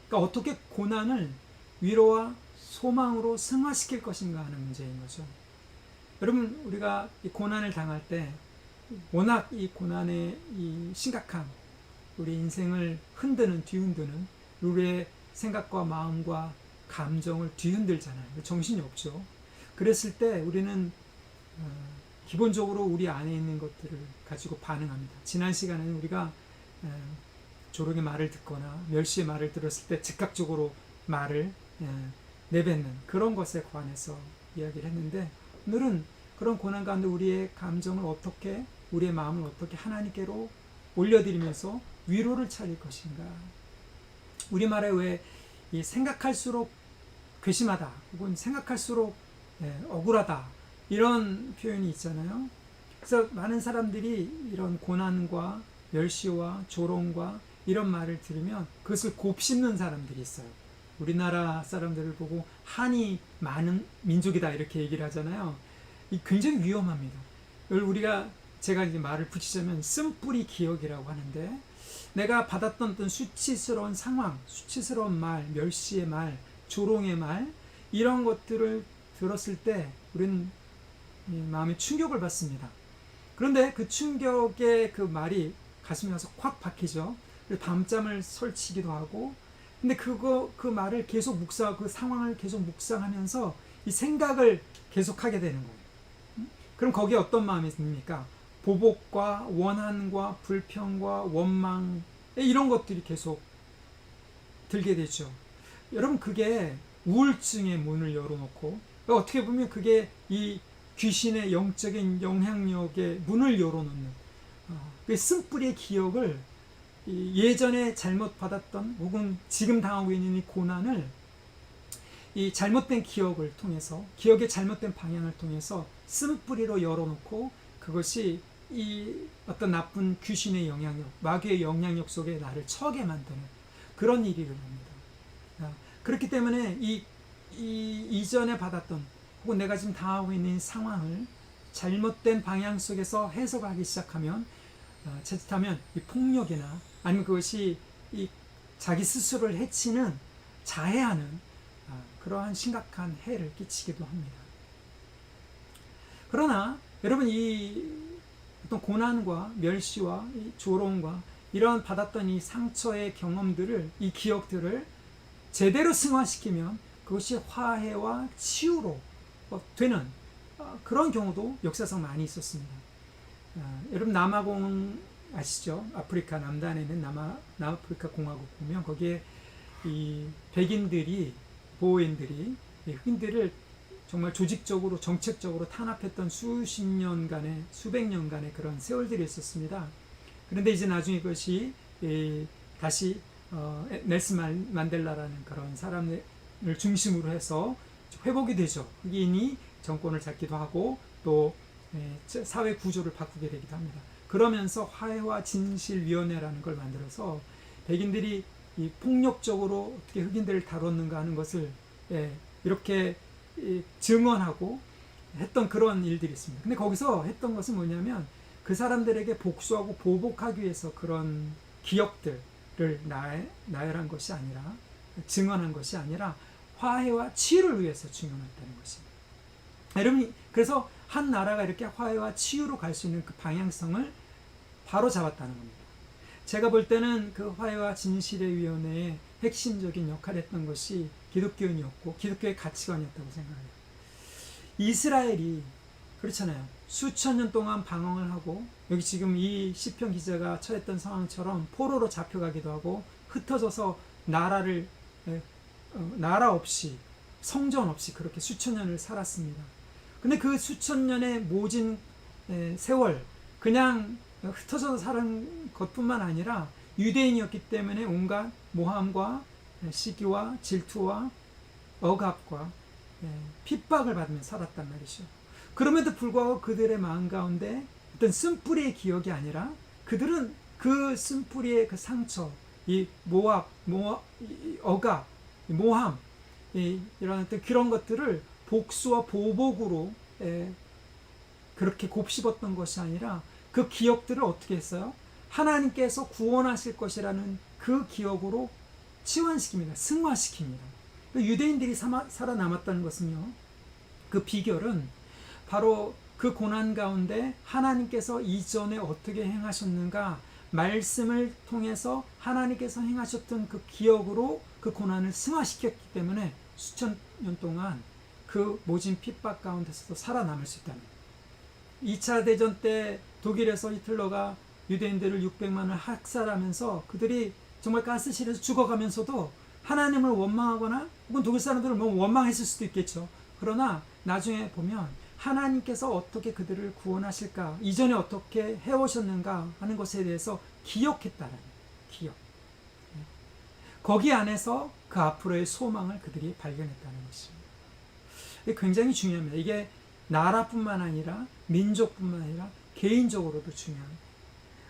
그러니까 어떻게 고난을 위로와 소망으로 승화시킬 것인가 하는 문제인 거죠. 여러분, 우리가 이 고난을 당할 때 워낙 이 고난의 이 심각한 우리 인생을 뒤흔드는 우리의 생각과 마음과 감정을 뒤흔들잖아요. 정신이 없죠. 그랬을 때 우리는 기본적으로 우리 안에 있는 것들을 가지고 반응합니다. 지난 시간에는 우리가 조롱의 말을 듣거나 멸시의 말을 들었을 때 즉각적으로 말을 내뱉는 그런 것에 관해서 이야기를 했는데, 오늘은 그런 고난 가운데 우리의 감정을 어떻게, 우리의 마음을 어떻게 하나님께로 올려드리면서 위로를 차릴 것인가. 우리말에 왜 이 생각할수록 괘씸하다 혹은 생각할수록 억울하다 이런 표현이 있잖아요. 그래서 많은 사람들이 이런 고난과 멸시와 조롱과 이런 말을 들으면 그것을 곱씹는 사람들이 있어요. 우리나라 사람들을 보고 한이 많은 민족이다 이렇게 얘기를 하잖아요. 이 굉장히 위험합니다. 제가 이제 말을 붙이자면 쓴뿌리 기억이라고 하는데, 내가 받았던 어떤 수치스러운 상황, 수치스러운 말, 멸시의 말, 조롱의 말, 이런 것들을 들었을 때 우리는 마음에 충격을 받습니다. 그런데 그 충격의 그 말이 가슴에 가서 콱 박히죠. 그리고 밤잠을 설치기도 하고, 근데 그 말을 계속 그 상황을 계속 묵상하면서 이 생각을 계속하게 되는 거예요. 그럼 거기에 어떤 마음이 듭니까? 보복과 원한과 불평과 원망, 이런 것들이 계속 들게 되죠. 여러분, 그게 우울증의 문을 열어놓고, 어떻게 보면 그게 이 귀신의 영적인 영향력의 문을 열어놓는, 그 쓴뿌리의 기억을, 예전에 잘못 받았던 혹은 지금 당하고 있는 이 고난을 이 잘못된 기억을 통해서, 기억의 잘못된 방향을 통해서 쓴뿌리로 열어놓고, 그것이 이 어떤 나쁜 귀신의 영향력, 마귀의 영향력 속에 나를 처하게 만드는 그런 일이 일어납니다. 그렇기 때문에 이전에 받았던 혹은 내가 지금 당하고 있는 상황을 잘못된 방향 속에서 해석하기 시작하면, 자칫하면 이 폭력이나 아니면 그것이 이 자기 스스로를 해치는, 자해하는 그러한 심각한 해를 끼치기도 합니다. 그러나 여러분, 이 어떤 고난과 멸시와 이 조롱과 이런 받았던 이 상처의 경험들을, 이 기억들을 제대로 승화시키면 그것이 화해와 치유로 되는 그런 경우도 역사상 많이 있었습니다. 여러분, 남아공 아시죠? 아프리카 남단에 있는 남아프리카 공화국 보면 거기에 이 백인들이, 보호인들이 흑인들을 정말 조직적으로 정책적으로 탄압했던 수백 년간의 그런 세월들이 있었습니다. 그런데 이제 나중에 그것이 다시 넬슨 만델라라는 그런 사람을 중심으로 해서 회복이 되죠. 흑인이 정권을 잡기도 하고 또 사회 구조를 바꾸게 되기도 합니다. 그러면서 화해와 진실위원회라는 걸 만들어서 백인들이 이 폭력적으로 어떻게 흑인들을 다뤘는가 하는 것을 이렇게 증언하고 했던 그런 일들이 있습니다. 근데 거기서 했던 것은 뭐냐면 그 사람들에게 복수하고 보복하기 위해서 그런 기억들, 나열한 것이 아니라, 증언한 것이 아니라 화해와 치유를 위해서 증언했다는 것입니다. 여러분, 그래서 한 나라가 이렇게 화해와 치유로 갈 수 있는 그 방향성을 바로 잡았다는 겁니다. 제가 볼 때는 그 화해와 진실의 위원회의 핵심적인 역할을 했던 것이 기독교인이었고 기독교의 가치관이었다고 생각해요. 이스라엘이 그렇잖아요. 수천 년 동안 방황을 하고, 여기 지금 이 시편 기자가 처했던 상황처럼 포로로 잡혀가기도 하고 흩어져서 나라 없이, 성전 없이 그렇게 수천 년을 살았습니다. 근데 그 수천 년의 모진 세월, 그냥 흩어져서 사는 것뿐만 아니라 유대인이었기 때문에 온갖 모함과 시기와 질투와 억압과 핍박을 받으며 살았단 말이죠. 그럼에도 불구하고 그들의 마음 가운데 어떤 쓴뿌리의 기억이 아니라, 그들은 그 쓴뿌리의 그 상처, 이 억압, 모함, 이런 어떤 그런 것들을 복수와 보복으로 그렇게 곱씹었던 것이 아니라, 그 기억들을 어떻게 했어요? 하나님께서 구원하실 것이라는 그 기억으로 치환시킵니다. 승화시킵니다. 유대인들이 살아남았다는 것은요, 그 비결은 바로 그 고난 가운데 하나님께서 이전에 어떻게 행하셨는가, 말씀을 통해서 하나님께서 행하셨던 그 기억으로 그 고난을 승화시켰기 때문에 수천 년 동안 그 모진 핍박 가운데서도 살아남을 수 있다는 거예요. 2차 대전 때 독일에서 히틀러가 유대인들을 600만을 학살하면서 그들이 정말 가스실에서 죽어가면서도 하나님을 원망하거나, 혹은 독일 사람들을 원망했을 수도 있겠죠. 그러나 나중에 보면 하나님께서 어떻게 그들을 구원하실까, 이전에 어떻게 해오셨는가 하는 것에 대해서 기억했다라는 기억. 거기 안에서 그 앞으로의 소망을 그들이 발견했다는 것입니다. 이게 굉장히 중요합니다. 이게 나라뿐만 아니라 민족뿐만 아니라 개인적으로도 중요합니다.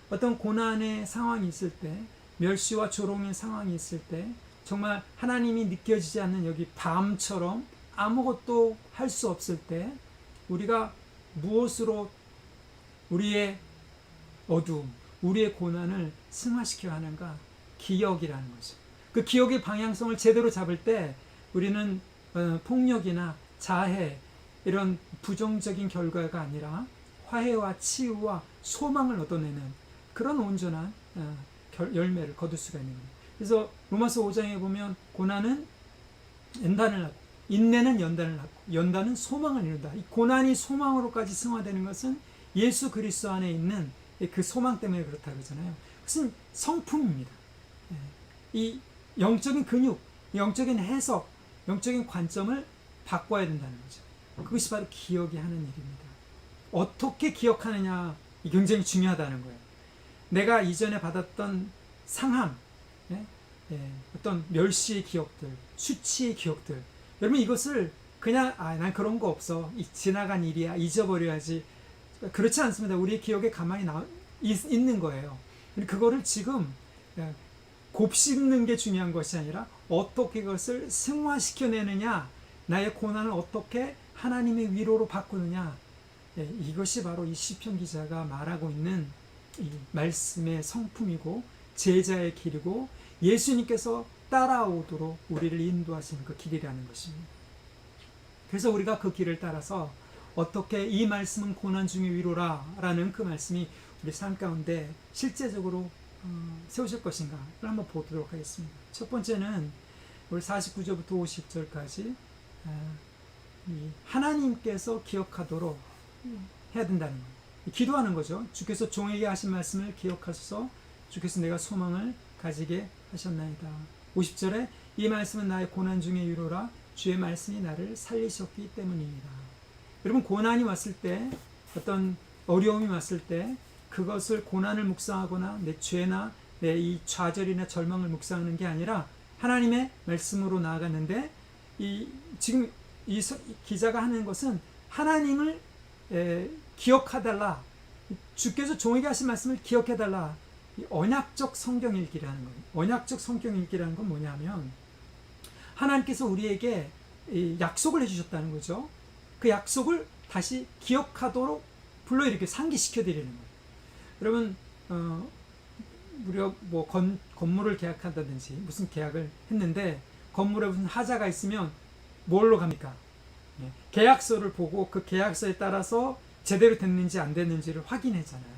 어떤 고난의 상황이 있을 때, 멸시와 조롱의 상황이 있을 때, 정말 하나님이 느껴지지 않는 여기 밤처럼 아무것도 할 수 없을 때, 우리가 무엇으로 우리의 어두움, 우리의 고난을 승화시켜야 하는가? 기억이라는 거죠. 그 기억의 방향성을 제대로 잡을 때 우리는 폭력이나 자해, 이런 부정적인 결과가 아니라 화해와 치유와 소망을 얻어내는 그런 온전한 열매를 거둘 수가 있는 겁니다. 그래서 로마서 5장에 보면 고난은 연단을 낳고, 인내는 연단을 낳고, 연단은 소망을 이룬다. 이 고난이 소망으로까지 승화되는 것은 예수 그리스도 안에 있는 그 소망 때문에 그렇다 그러잖아요. 그것은 성품입니다. 이 영적인 근육, 영적인 해석, 영적인 관점을 바꿔야 된다는 거죠. 그것이 바로 기억이 하는 일입니다. 어떻게 기억하느냐, 이 굉장히 중요하다는 거예요. 내가 이전에 받았던 상함, 어떤 멸시의 기억들, 수치의 기억들, 여러분 이것을 그냥 난 그런 거 없어, 지나간 일이야, 잊어버려야지, 그렇지 않습니다. 우리의 기억에 가만히 있는 거예요. 그거를 지금 곱씹는 게 중요한 것이 아니라 어떻게 그것을 승화시켜내느냐, 나의 고난을 어떻게 하나님의 위로로 바꾸느냐, 이것이 바로 이 시편 기자가 말하고 있는 이 말씀의 성품이고 제자의 길이고 예수님께서 따라오도록 우리를 인도하시는 그 길이라는 것입니다. 그래서 우리가 그 길을 따라서 어떻게 이 말씀은 고난 중의 위로라 라는 그 말씀이 우리 삶 가운데 실제적으로 세우실 것인가를 한번 보도록 하겠습니다. 첫 번째는 우리 49절부터 50절까지 하나님께서 기억하도록 해야 된다는 거예요. 기도하는 거죠. 주께서 종에게 하신 말씀을 기억하소서. 주께서 내가 소망을 가지게 하셨나이다. 50절에 이 말씀은 나의 고난 중의 위로라. 주의 말씀이 나를 살리셨기 때문입니다. 여러분, 고난이 왔을 때, 어떤 어려움이 왔을 때 그것을 고난을 묵상하거나 내 죄나 내 이 좌절이나 절망을 묵상하는 게 아니라 하나님의 말씀으로 나아갔는데, 지금 이 기자가 하는 것은 하나님을 기억해달라, 주께서 종에게 하신 말씀을 기억해달라, 언약적 성경 읽기라는 거예요. 언약적 성경 읽기라는 건 뭐냐면 하나님께서 우리에게 약속을 해주셨다는 거죠. 그 약속을 다시 기억하도록 불러일으켜 상기시켜 드리는 거예요. 여러분, 우리가 뭐 건물을 계약한다든지 무슨 계약을 했는데 건물에 무슨 하자가 있으면 뭘로 갑니까? 계약서를 보고 그 계약서에 따라서 제대로 됐는지 안 됐는지를 확인하잖아요.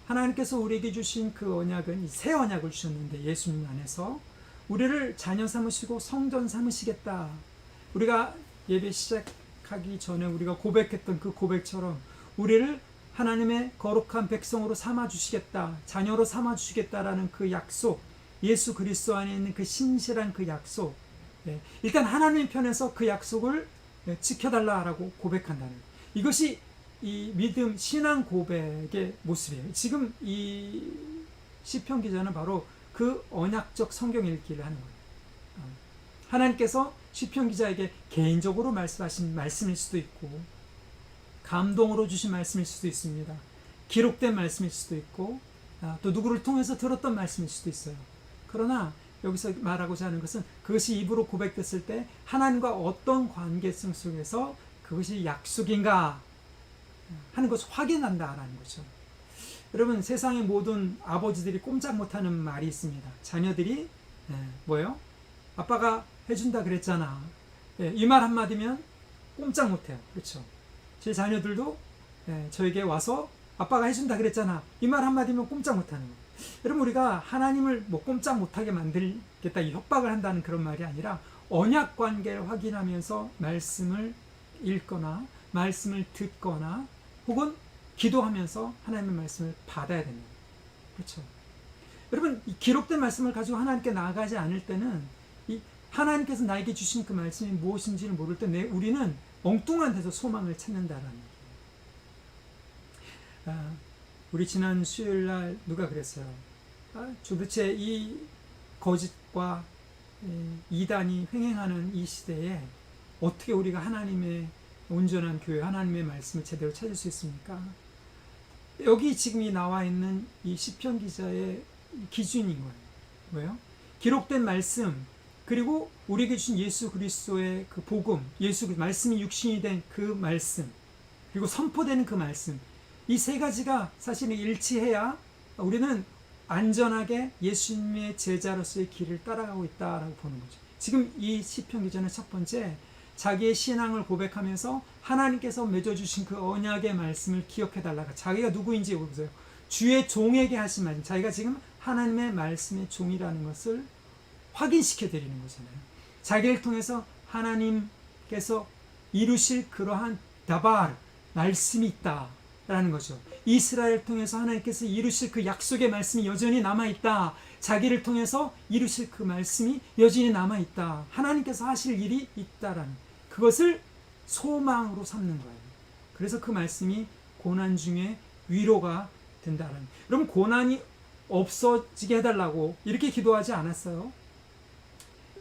하나님께서 우리에게 주신 그 언약은 새 언약을 주셨는데 예수님 안에서 우리를 자녀 삼으시고 성전 삼으시겠다. 우리가 예배 시작하기 전에 우리가 고백했던 그 고백처럼 우리를 하나님의 거룩한 백성으로 삼아주시겠다, 자녀로 삼아주시겠다라는 그 약속, 예수 그리스도 안에 있는 그 신실한 그 약속, 일단 하나님 편에서 그 약속을 지켜달라라고 고백한다는, 이것이 이 믿음, 신앙 고백의 모습이에요. 지금 이 시편 기자는 바로 그 언약적 성경 읽기를 하는 거예요. 하나님께서 시편 기자에게 개인적으로 말씀하신 말씀일 수도 있고, 감동으로 주신 말씀일 수도 있습니다. 기록된 말씀일 수도 있고, 또 누구를 통해서 들었던 말씀일 수도 있어요. 그러나 여기서 말하고자 하는 것은 그것이 입으로 고백됐을 때 하나님과 어떤 관계성 속에서 그것이 약속인가 하는 것을 확인한다라는 거죠. 여러분, 세상의 모든 아버지들이 꼼짝 못하는 말이 있습니다. 자녀들이 뭐예요? 아빠가 해준다 그랬잖아. 이 말 한마디면 꼼짝 못해요. 그렇죠? 제 자녀들도 저에게 와서 아빠가 해준다 그랬잖아. 이 말 한마디면 꼼짝 못하는 거예요. 여러분, 우리가 하나님을 뭐 꼼짝 못하게 만들겠다, 협박을 한다는 그런 말이 아니라 언약 관계를 확인하면서 말씀을 읽거나 말씀을 듣거나 혹은 기도하면서 하나님의 말씀을 받아야 됩니다. 그렇죠? 여러분, 이 기록된 말씀을 가지고 하나님께 나아가지 않을 때는 이 하나님께서 나에게 주신 그 말씀이 무엇인지를 모를 때 우리는 엉뚱한 데서 소망을 찾는다라는 얘기예요. 우리 지난 수요일 날 누가 그랬어요? 도대체 이 거짓과 이단이 횡행하는 이 시대에 어떻게 우리가 하나님의 온전한 교회, 하나님의 말씀을 제대로 찾을 수 있습니까? 여기 지금 이 나와 있는 이 시편 기자의 기준인 거예요. 뭐예요? 기록된 말씀, 그리고 우리에게 주신 예수 그리스도의 그 복음, 말씀이 육신이 된 그 말씀, 그리고 선포되는 그 말씀, 이 세 가지가 사실은 일치해야 우리는 안전하게 예수님의 제자로서의 길을 따라가고 있다라고 보는 거죠. 지금 이 시편 기자는 첫 번째, 자기의 신앙을 고백하면서 하나님께서 맺어주신 그 언약의 말씀을 기억해달라가, 자기가 누구인지 보세요. 주의 종에게 하신 말씀, 자기가 지금 하나님의 말씀의 종이라는 것을 확인시켜 드리는 거잖아요. 자기를 통해서 하나님께서 이루실 그러한 다발, 말씀이 있다라는 거죠. 이스라엘을 통해서 하나님께서 이루실 그 약속의 말씀이 여전히 남아있다. 자기를 통해서 이루실 그 말씀이 여전히 남아있다. 하나님께서 하실 일이 있다라는, 그것을 소망으로 삼는 거예요. 그래서 그 말씀이 고난 중에 위로가 된다라는. 여러분, 고난이 없어지게 해달라고 이렇게 기도하지 않았어요?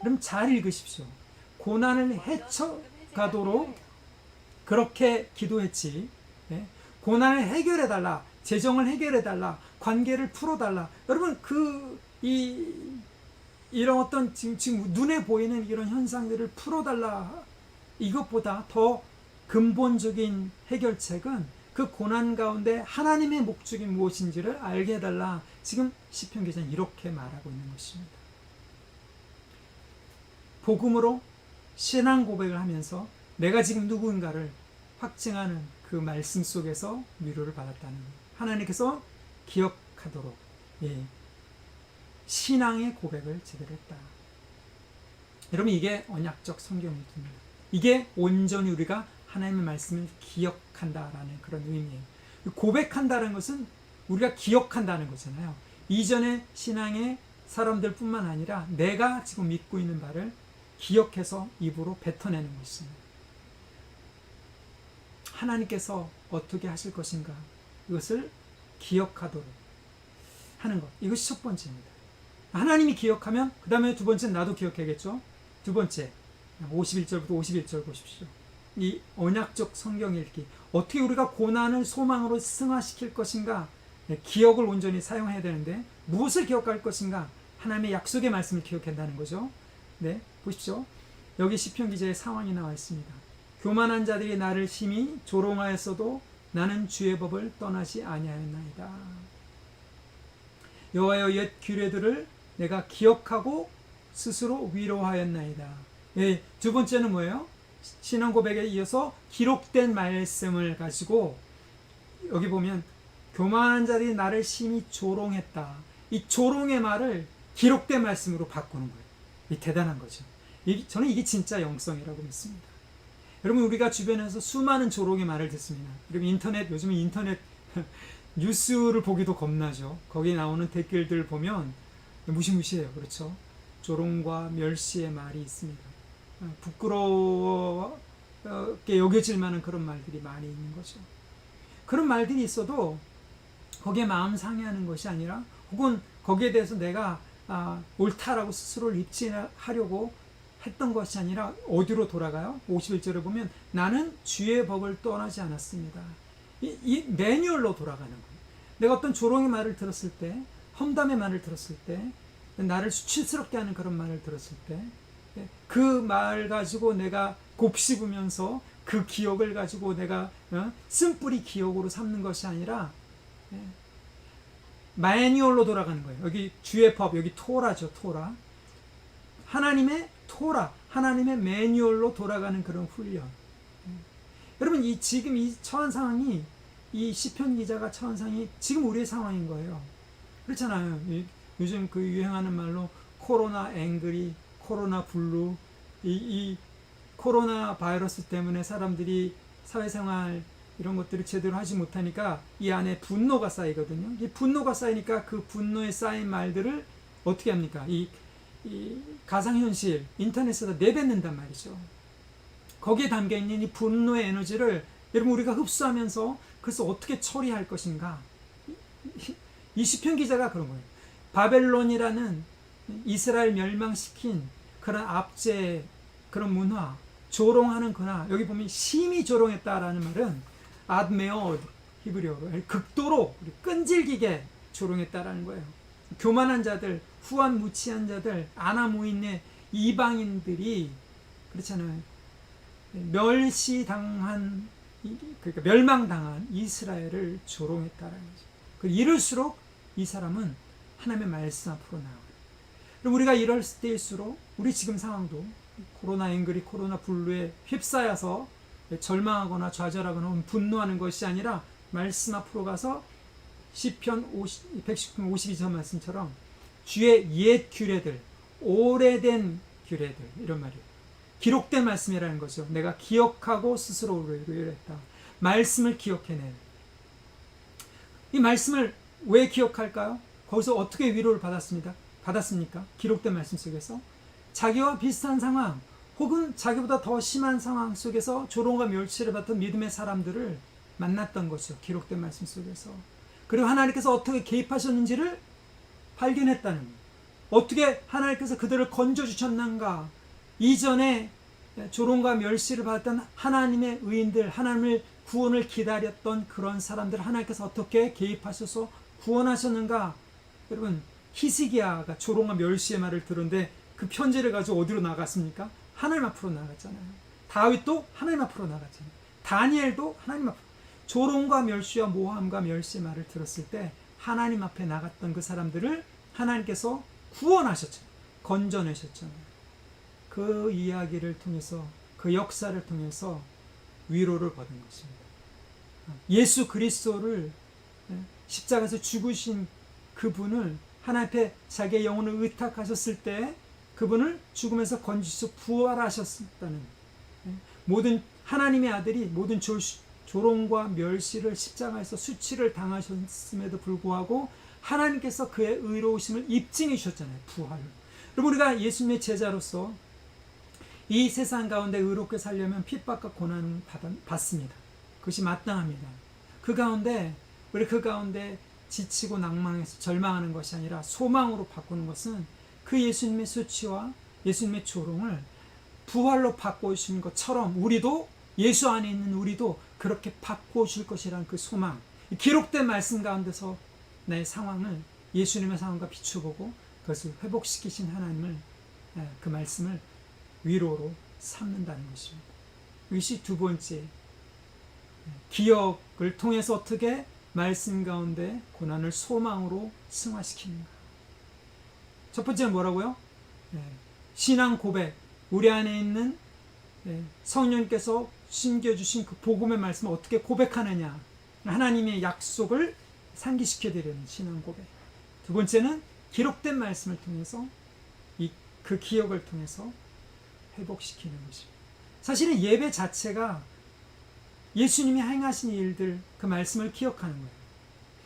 그럼 잘 읽으십시오. 고난을 헤쳐가도록 그렇게 기도했지. 고난을 해결해달라, 재정을 해결해달라, 관계를 풀어달라. 여러분, 이런 어떤 지금 눈에 보이는 이런 현상들을 풀어달라, 이것보다 더 근본적인 해결책은 그 고난 가운데 하나님의 목적이 무엇인지를 알게 해달라. 지금 시편 기자는 이렇게 말하고 있는 것입니다. 복음으로 신앙 고백을 하면서 내가 지금 누구인가를 확증하는 그 말씀 속에서 위로를 받았다는 거예요. 하나님께서 기억하도록 신앙의 고백을 제대로 했다. 여러분, 이게 언약적 성경입니다. 이게 온전히 우리가 하나님의 말씀을 기억한다라는 그런 의미예요. 고백한다는 것은 우리가 기억한다는 거잖아요. 이전의 신앙의 사람들 뿐만 아니라 내가 지금 믿고 있는 바를 기억해서 입으로 뱉어내는 것입니다. 하나님께서 어떻게 하실 것인가, 이것을 기억하도록 하는 것, 이것이 첫 번째입니다. 하나님이 기억하면 그 다음에 두 번째는 나도 기억해야겠죠. 두 번째, 51절부터 51절 보십시오. 이 언약적 성경 읽기, 어떻게 우리가 고난을 소망으로 승화시킬 것인가, 기억을 온전히 사용해야 되는데 무엇을 기억할 것인가? 하나님의 약속의 말씀을 기억한다는 거죠. 네, 보십시오. 여기 시편 기자의 상황이 나와 있습니다. 교만한 자들이 나를 심히 조롱하였어도 나는 주의 법을 떠나지 아니하였나이다. 여호와여 옛 규례들을 내가 기억하고 스스로 위로하였나이다. 예, 두 번째는 뭐예요? 신앙 고백에 이어서 기록된 말씀을 가지고 여기 보면 교만한 자들이 나를 심히 조롱했다. 이 조롱의 말을 기록된 말씀으로 바꾸는 거예요. 이 대단한 거죠. 저는 이게 진짜 영성이라고 믿습니다. 여러분, 우리가 주변에서 수많은 조롱의 말을 듣습니다. 그리고 요즘은 인터넷 뉴스를 보기도 겁나죠. 거기 나오는 댓글들 보면 무시무시해요. 그렇죠? 조롱과 멸시의 말이 있습니다. 부끄러워게 여겨질 만한 그런 말들이 많이 있는 거죠. 그런 말들이 있어도 거기에 마음 상해하는 것이 아니라, 혹은 거기에 대해서 내가 옳다라고 스스로를 입증하려고 했던 것이 아니라 어디로 돌아가요? 51절에 보면 나는 주의 법을 떠나지 않았습니다. 이 매뉴얼로 돌아가는 거예요. 내가 어떤 조롱의 말을 들었을 때, 험담의 말을 들었을 때, 나를 수치스럽게 하는 그런 말을 들었을 때, 그 말 가지고 내가 곱씹으면서 그 기억을 가지고 내가 쓴뿌리 기억으로 삼는 것이 아니라 매뉴얼로 돌아가는 거예요. 여기 주의 법, 여기 토라죠. 토라. 하나님의 토라, 하나님의 매뉴얼로 돌아가는 그런 훈련. 여러분, 지금 이 처한 상황이, 이 시편 기자가 처한 상황이 지금 우리의 상황인 거예요. 그렇잖아요. 요즘 그 유행하는 말로 코로나 앵그리, 코로나 블루, 이 코로나 바이러스 때문에 사람들이 사회생활 이런 것들을 제대로 하지 못하니까 이 안에 분노가 쌓이거든요. 이 분노가 쌓이니까 그 분노에 쌓인 말들을 어떻게 합니까? 이 가상현실, 인터넷에다 내뱉는단 말이죠. 거기에 담겨있는 이 분노의 에너지를 여러분 우리가 흡수하면서 그래서 어떻게 처리할 것인가? 이 시편 기자가 그런 거예요. 바벨론이라는 이스라엘 멸망시킨 그런 압제, 그런 문화, 조롱하는 그나, 여기 보면 심히 조롱했다라는 말은 admeod, 히브리어로 극도로 끈질기게 조롱했다라는 거예요. 교만한 자들, 후한무치한 자들, 아나무인의 이방인들이, 그렇잖아요, 멸시당한, 그러니까 멸망당한 이스라엘을 조롱했다라는 거죠. 이럴수록 이 사람은 하나님의 말씀 앞으로 나와요. 그럼 우리가 이럴 때일수록 우리 지금 상황도 코로나 앵그리, 코로나 블루에 휩싸여서 절망하거나 좌절하거나 분노하는 것이 아니라 말씀 앞으로 가서 시편 119편 52절 말씀처럼 주의 옛 규례들, 오래된 규례들, 이런 말이에요. 기록된 말씀이라는 거죠. 내가 기억하고 스스로 위로했다. 말씀을 기억해내. 이 말씀을 왜 기억할까요? 거기서 어떻게 위로를 받았습니까? 기록된 말씀 속에서 자기와 비슷한 상황, 혹은 자기보다 더 심한 상황 속에서 조롱과 멸시를 받던 믿음의 사람들을 만났던 것이죠. 기록된 말씀 속에서. 그리고 하나님께서 어떻게 개입하셨는지를 발견했다는 거예요. 어떻게 하나님께서 그들을 건져주셨는가. 이전에 조롱과 멸시를 받았던 하나님의 의인들, 하나님의 구원을 기다렸던 그런 사람들 하나님께서 어떻게 개입하셔서 구원하셨는가. 여러분, 히스기야가 조롱과 멸시의 말을 들었는데 그 편지를 가지고 어디로 나갔습니까? 하나님 앞으로 나갔잖아요. 다윗도 하나님 앞으로 나갔잖아요. 다니엘도 하나님 앞으로. 조롱과 멸시와 모함과 멸시의 말을 들었을 때 하나님 앞에 나갔던 그 사람들을 하나님께서 구원하셨잖아요. 건져내셨잖아요. 그 이야기를 통해서, 그 역사를 통해서 위로를 받은 것입니다. 예수 그리스도를 십자가에서 죽으신 그분을 하나님 앞에 자기의 영혼을 의탁하셨을 때 그분을 죽음에서 건지셔서 부활하셨다는, 모든 하나님의 아들이 모든 조롱과 멸시를 십자가에서 수치를 당하셨음에도 불구하고 하나님께서 그의 의로우심을 입증해 주셨잖아요. 부활로. 그럼 우리가 예수님의 제자로서 이 세상 가운데 의롭게 살려면 핍박과 고난을 받습니다. 그것이 마땅합니다. 그 가운데 지치고 낭망해서 절망하는 것이 아니라 소망으로 바꾸는 것은 그 예수님의 수치와 예수님의 조롱을 부활로 바꿔주신 것처럼 우리도, 예수 안에 있는 우리도 그렇게 바꿔줄 것이라는 그 소망, 기록된 말씀 가운데서 내 상황을 예수님의 상황과 비춰보고 그것을 회복시키신 하나님을, 그 말씀을 위로로 삼는다는 것입니다. 이것이 두 번째, 기억을 통해서 어떻게 말씀 가운데 고난을 소망으로 승화시키는 거예요. 첫 번째는 뭐라고요? 신앙 고백. 우리 안에 있는 성령께서 심겨주신 그 복음의 말씀을 어떻게 고백하느냐. 하나님의 약속을 상기시켜드리는 신앙 고백. 두 번째는 기록된 말씀을 통해서 그 기억을 통해서 회복시키는 것입니다. 사실은 예배 자체가 예수님이 행하신 일들, 그 말씀을 기억하는 거예요.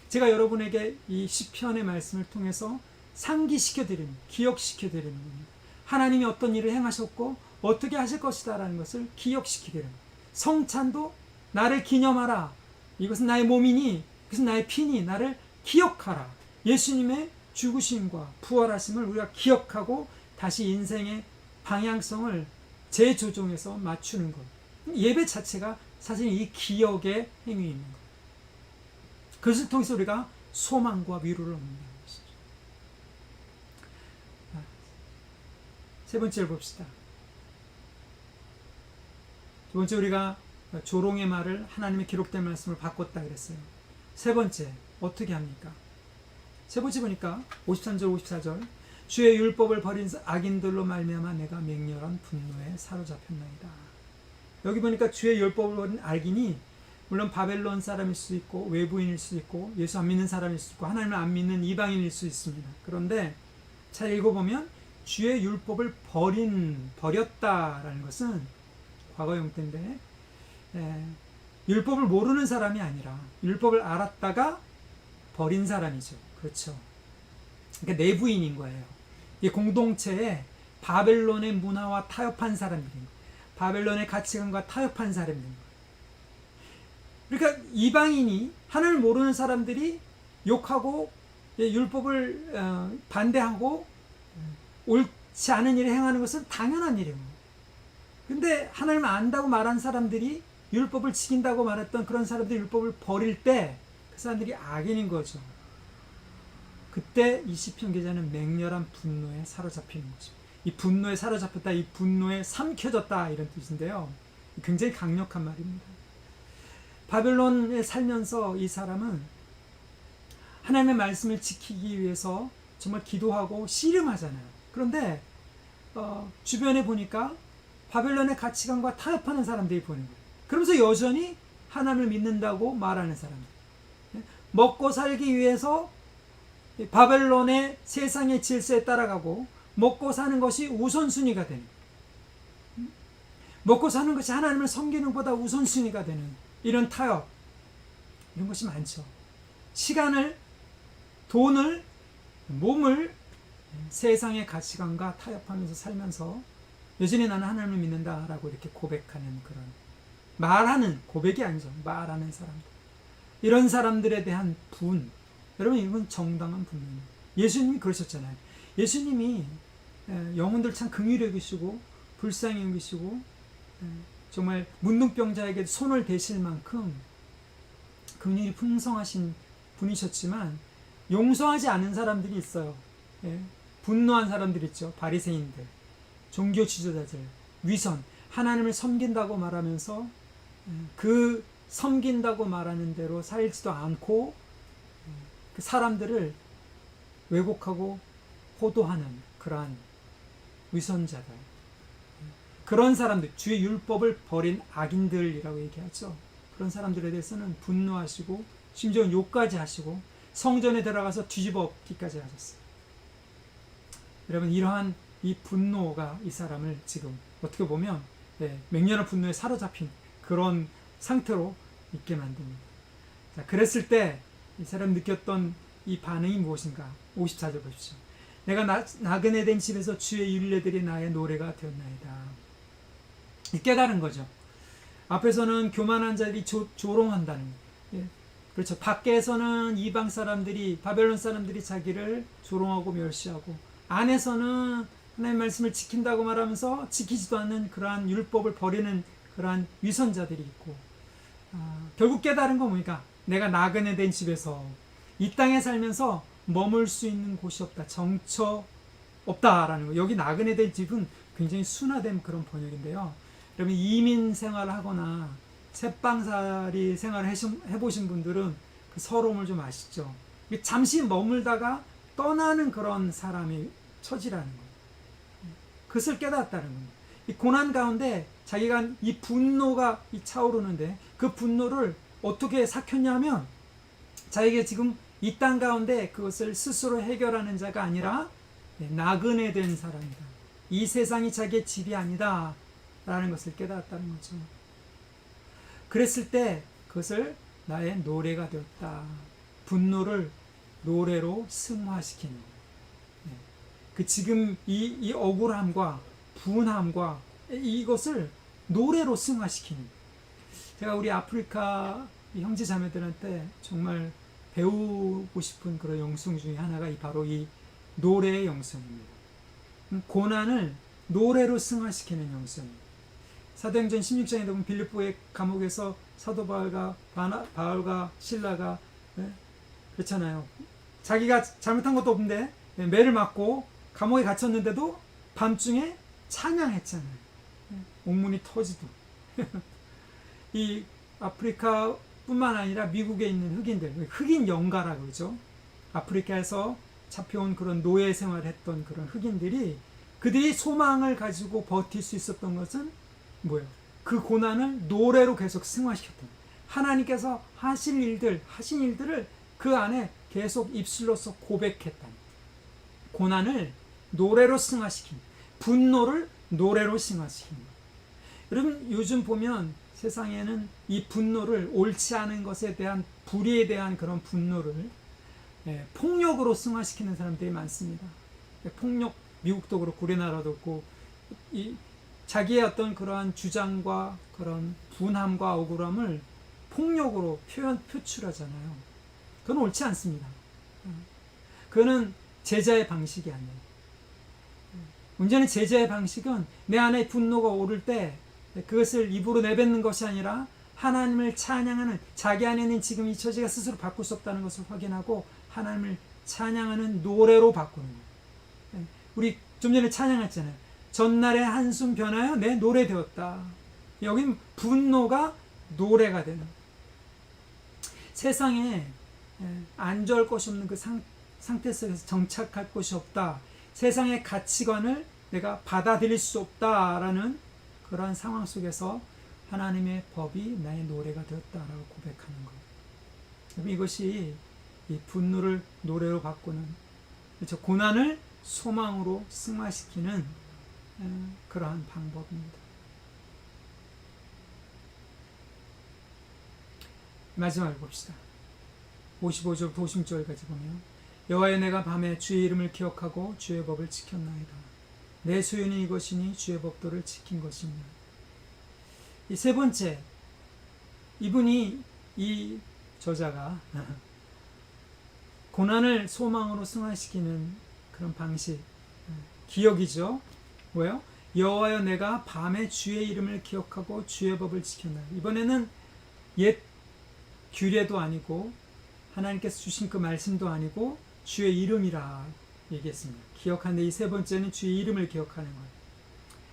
제가 여러분에게 이 시편의 말씀을 통해서 상기시켜드리는, 기억시켜드리는 겁니다. 하나님이 어떤 일을 행하셨고 어떻게 하실 것이다 라는 것을 기억시키려는. 성찬도 나를 기념하라. 이것은 나의 몸이니, 이것은 나의 피니, 나를 기억하라. 예수님의 죽으심과 부활하심을 우리가 기억하고 다시 인생의 방향성을 재조정해서 맞추는 것. 예배 자체가 사실 이 기억의 행위인 것. 그것을 통해서 우리가 소망과 위로를 얻는다는 것이죠. 세 번째를 봅시다. 두 번째, 우리가 조롱의 말을 하나님의 기록된 말씀을 바꿨다 그랬어요. 세 번째, 어떻게 합니까? 세 번째 보니까 53절 54절 주의 율법을 버린 악인들로 말미암아 내가 맹렬한 분노에 사로잡혔나이다. 여기 보니까 주의 율법을 버린 악인이 물론 바벨론 사람일 수 있고 외부인일 수 있고 예수 안 믿는 사람일 수 있고 하나님을 안 믿는 이방인일 수 있습니다. 그런데 잘 읽어보면 주의 율법을 버렸다라는 것은 과거형 때인데 율법을 모르는 사람이 아니라 율법을 알았다가 버린 사람이죠. 그렇죠. 그러니까 내부인인 거예요. 이 공동체에 바벨론의 문화와 타협한 사람들인 거예요. 바벨론의 가치관과 타협한 사람들인 거예요. 그러니까 이방인이 하나님을 모르는 사람들이 욕하고 율법을 반대하고 옳지 않은 일을 행하는 것은 당연한 일이에요. 근데 하나님을 안다고 말한 사람들이 율법을 지킨다고 말했던 그런 사람들이 율법을 버릴 때 그 사람들이 악인인 거죠. 그때 이 시편 기자는 맹렬한 분노에 사로잡히는 거죠. 이 분노에 사로잡혔다, 이 분노에 삼켜졌다 이런 뜻인데요. 굉장히 강력한 말입니다. 바벨론에 살면서 이 사람은 하나님의 말씀을 지키기 위해서 정말 기도하고 씨름하잖아요. 그런데 주변에 보니까 바벨론의 가치관과 타협하는 사람들이 보이는 거예요. 그러면서 여전히 하나님을 믿는다고 말하는 사람들. 먹고 살기 위해서 바벨론의 세상의 질서에 따라가고 먹고 사는 것이 우선순위가 되는, 먹고 사는 것이 하나님을 섬기는 것보다 우선순위가 되는 이런 타협, 이런 것이 많죠. 시간을, 돈을, 몸을 세상의 가치관과 타협하면서 살면서 여전히 나는 하나님을 믿는다라고 이렇게 고백하는 그런, 말하는, 고백이 아니죠. 말하는 사람들. 이런 사람들에 대한 분, 여러분 이건 정당한 분입니다. 예수님이 그러셨잖아요. 예수님이 영혼들 참 긍휼히 여기시고 불쌍히 여기시고 정말 문둥병자에게 손을 대실 만큼 긍휼이 풍성하신 분이셨지만 용서하지 않은 사람들이 있어요. 분노한 사람들 있죠. 바리새인들, 종교 지도자들, 위선, 하나님을 섬긴다고 말하면서 그 섬긴다고 말하는 대로 살지도 않고 그 사람들을 왜곡하고 호도하는 그러한 위선자들, 그런 사람들, 주의 율법을 버린 악인들이라고 얘기하죠. 그런 사람들에 대해서는 분노하시고 심지어 욕까지 하시고 성전에 들어가서 뒤집어 엎기까지 하셨어요. 여러분, 이러한 이 분노가 이 사람을 지금 어떻게 보면 맹렬한 분노에 사로잡힌 그런 상태로 있게 만듭니다. 자, 그랬을 때 이 사람 느꼈던 이 반응이 무엇인가? 54절 보십시오. 내가 나그네 된 집에서 주의 율례들이 나의 노래가 되었나이다. 깨달은 거죠. 앞에서는 교만한 자들이 조롱한다는 거예요. 그렇죠. 밖에서는 이방 사람들이, 바벨론 사람들이 자기를 조롱하고 멸시하고, 안에서는 하나님의 말씀을 지킨다고 말하면서 지키지도 않는 그러한 율법을 버리는 그러한 위선자들이 있고, 결국 깨달은 거 뭡니까? 내가 나그네 된 집에서 이 땅에 살면서 머물 수 있는 곳이 없다. 정처 없다라는 거. 여기 나그네 된 집은 굉장히 순화된 그런 번역인데요. 여러분, 이민 생활을 하거나 새방살이 생활을 해보신 분들은 그 서러움을 좀 아시죠? 잠시 머물다가 떠나는 그런 사람의 처지라는 거예요. 그것을 깨닫다는 겁니다. 이 고난 가운데 자기가 이 분노가 차오르는데 그 분노를 어떻게 삭혔냐면 자기가 지금 이 땅 가운데 그것을 스스로 해결하는 자가 아니라 나그네 된 사람이다. 이 세상이 자기의 집이 아니다 라는 것을 깨달았다는 거죠. 그랬을 때 그것을 나의 노래가 되었다. 분노를 노래로 승화시키는 거예요. 그 지금 이 억울함과 분함과 이것을 노래로 승화시키는 거예요. 제가 우리 아프리카 형제 자매들한테 정말 배우고 싶은 그런 영성 중에 하나가 바로 이 노래의 영성입니다. 고난을 노래로 승화시키는 영성입니다. 사도행전 16장에 보면 빌립보의 감옥에서 사도 바울과 실라가 그렇잖아요. 자기가 잘못한 것도 없는데 매를 맞고 감옥에 갇혔는데도 밤중에 찬양했잖아요. 옥문이 터지도. 이 아프리카뿐만 아니라 미국에 있는 흑인들, 흑인 연가라 그러죠. 아프리카에서 잡혀온 그런 노예 생활했던 그런 흑인들이 그들이 소망을 가지고 버틸 수 있었던 것은 뭐예요? 그 고난을 노래로 계속 승화시켰던 거예요. 하나님께서 하신 일들을 그 안에 계속 입술로서 고백했다. 고난을 노래로 승화시킨, 분노를 노래로 승화시킨 거예요. 여러분 요즘 보면 세상에는 이 분노를 옳지 않은 것에 대한 불의에 대한 그런 분노를 폭력으로 승화시키는 사람들이 많습니다. 폭력, 미국도 그렇고 우리나라도 그렇고 자기의 어떤 그러한 주장과 그런 분함과 억울함을 폭력으로 표출하잖아요. 그건 옳지 않습니다. 그거는 제자의 방식이 아니에요. 문제는 제자의 방식은 내 안에 분노가 오를 때 그것을 입으로 내뱉는 것이 아니라 하나님을 찬양하는, 자기 안에 있는 지금 이 처지가 스스로 바꿀 수 없다는 것을 확인하고 하나님을 찬양하는 노래로 바꾸는 거예요. 우리 좀 전에 찬양했잖아요. 전날의 한숨 변하여 내 노래 되었다. 여긴 분노가 노래가 되는 거예요. 세상에 안주할 것이 없는 그 상태 속에서 정착할 곳이 없다. 세상의 가치관을 내가 받아들일 수 없다라는 그러한 상황 속에서 하나님의 법이 나의 노래가 되었다라고 고백하는 거예요. 이것이 이 분노를 노래로 바꾸는, 그렇죠? 고난을 소망으로 승화시키는 그러한 방법입니다. 마지막으로 봅시다. 55절부터 56절까지 보면 여호와여 내가 밤에 주의 이름을 기억하고 주의 법을 지켰나이다. 내 소유는 이것이니 주의 법도를 지킨 것이니라. 이 세 번째, 이분이 이 저자가 고난을 소망으로 승화시키는 그런 방식, 기억이죠. 뭐예요? 여호와여 내가 밤에 주의 이름을 기억하고 주의 법을 지켰나이다. 이번에는 옛 규례도 아니고 하나님께서 주신 그 말씀도 아니고 주의 이름이라 얘기했습니다. 기억하는데 이 세 번째는 주의 이름을 기억하는 거예요.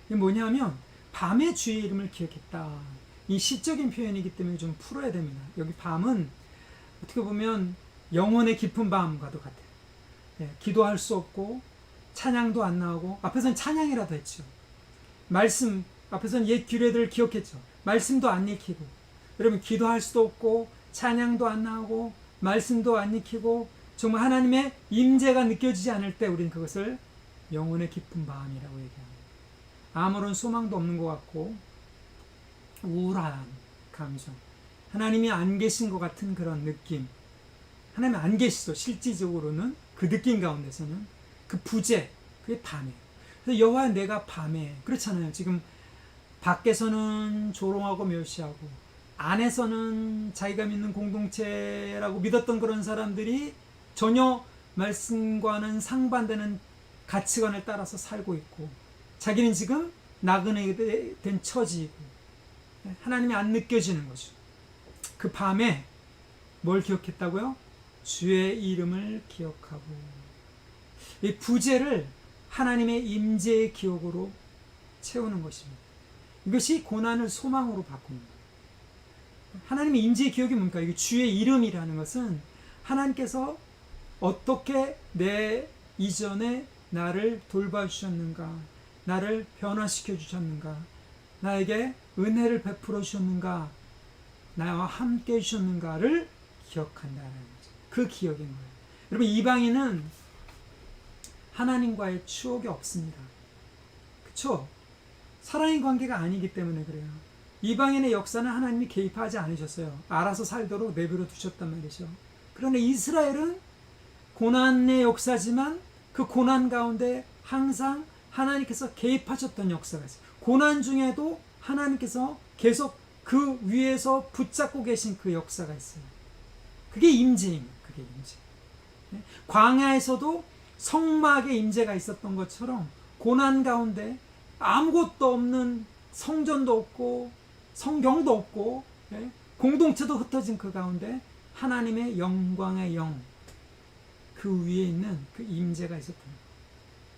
이게 뭐냐면 밤에 주의 이름을 기억했다. 이 시적인 표현이기 때문에 좀 풀어야 됩니다. 여기 밤은 어떻게 보면 영혼의 깊은 밤과도 같아요. 기도할 수 없고 찬양도 안 나오고, 앞에서는 찬양이라도 했죠. 말씀, 앞에서는 옛 규례들을 기억했죠. 말씀도 안 익히고, 여러분 기도할 수도 없고 찬양도 안 나오고 말씀도 안 익히고 정말 하나님의 임재가 느껴지지 않을 때 우리는 그것을 영혼의 깊은 밤이라고 얘기합니다. 아무런 소망도 없는 것 같고 우울한 감정, 하나님이 안 계신 것 같은 그런 느낌, 하나님이 안 계시죠. 실질적으로는 그 느낌 가운데서는 그 부재, 그게 밤이에요. 그래서 여호와 내가 밤에, 그렇잖아요. 지금 밖에서는 조롱하고 멸시하고 안에서는 자기가 믿는 공동체라고 믿었던 그런 사람들이 전혀 말씀과는 상반되는 가치관을 따라서 살고 있고, 자기는 지금 나그네 된 처지이고 하나님이 안 느껴지는 거죠. 그 밤에 뭘 기억했다고요? 주의 이름을 기억하고, 이 부재를 하나님의 임재의 기억으로 채우는 것입니다. 이것이 고난을 소망으로 바꿉니다. 하나님의 임재의 기억이 뭡니까? 이게 주의 이름이라는 것은 하나님께서 어떻게 내 이전에 나를 돌봐주셨는가, 나를 변화시켜 주셨는가, 나에게 은혜를 베풀어 주셨는가, 나와 함께 해주셨는가를 기억한다는 거죠. 그 기억인 거예요. 여러분, 이방인은 하나님과의 추억이 없습니다. 그렇죠? 사랑의 관계가 아니기 때문에 그래요. 이방인의 역사는 하나님이 개입하지 않으셨어요. 알아서 살도록 내버려 두셨단 말이죠. 그러나 이스라엘은 고난의 역사지만 그 고난 가운데 항상 하나님께서 개입하셨던 역사가 있어요. 고난 중에도 하나님께서 계속 그 위에서 붙잡고 계신 그 역사가 있어요. 그게 임재입니다. 그게 임재. 광야에서도 성막의 임재가 있었던 것처럼 고난 가운데 아무것도 없는 성전도 없고 성경도 없고 공동체도 흩어진 그 가운데 하나님의 영광의 영, 그 위에 있는 그 임재가 있었다는 거예요.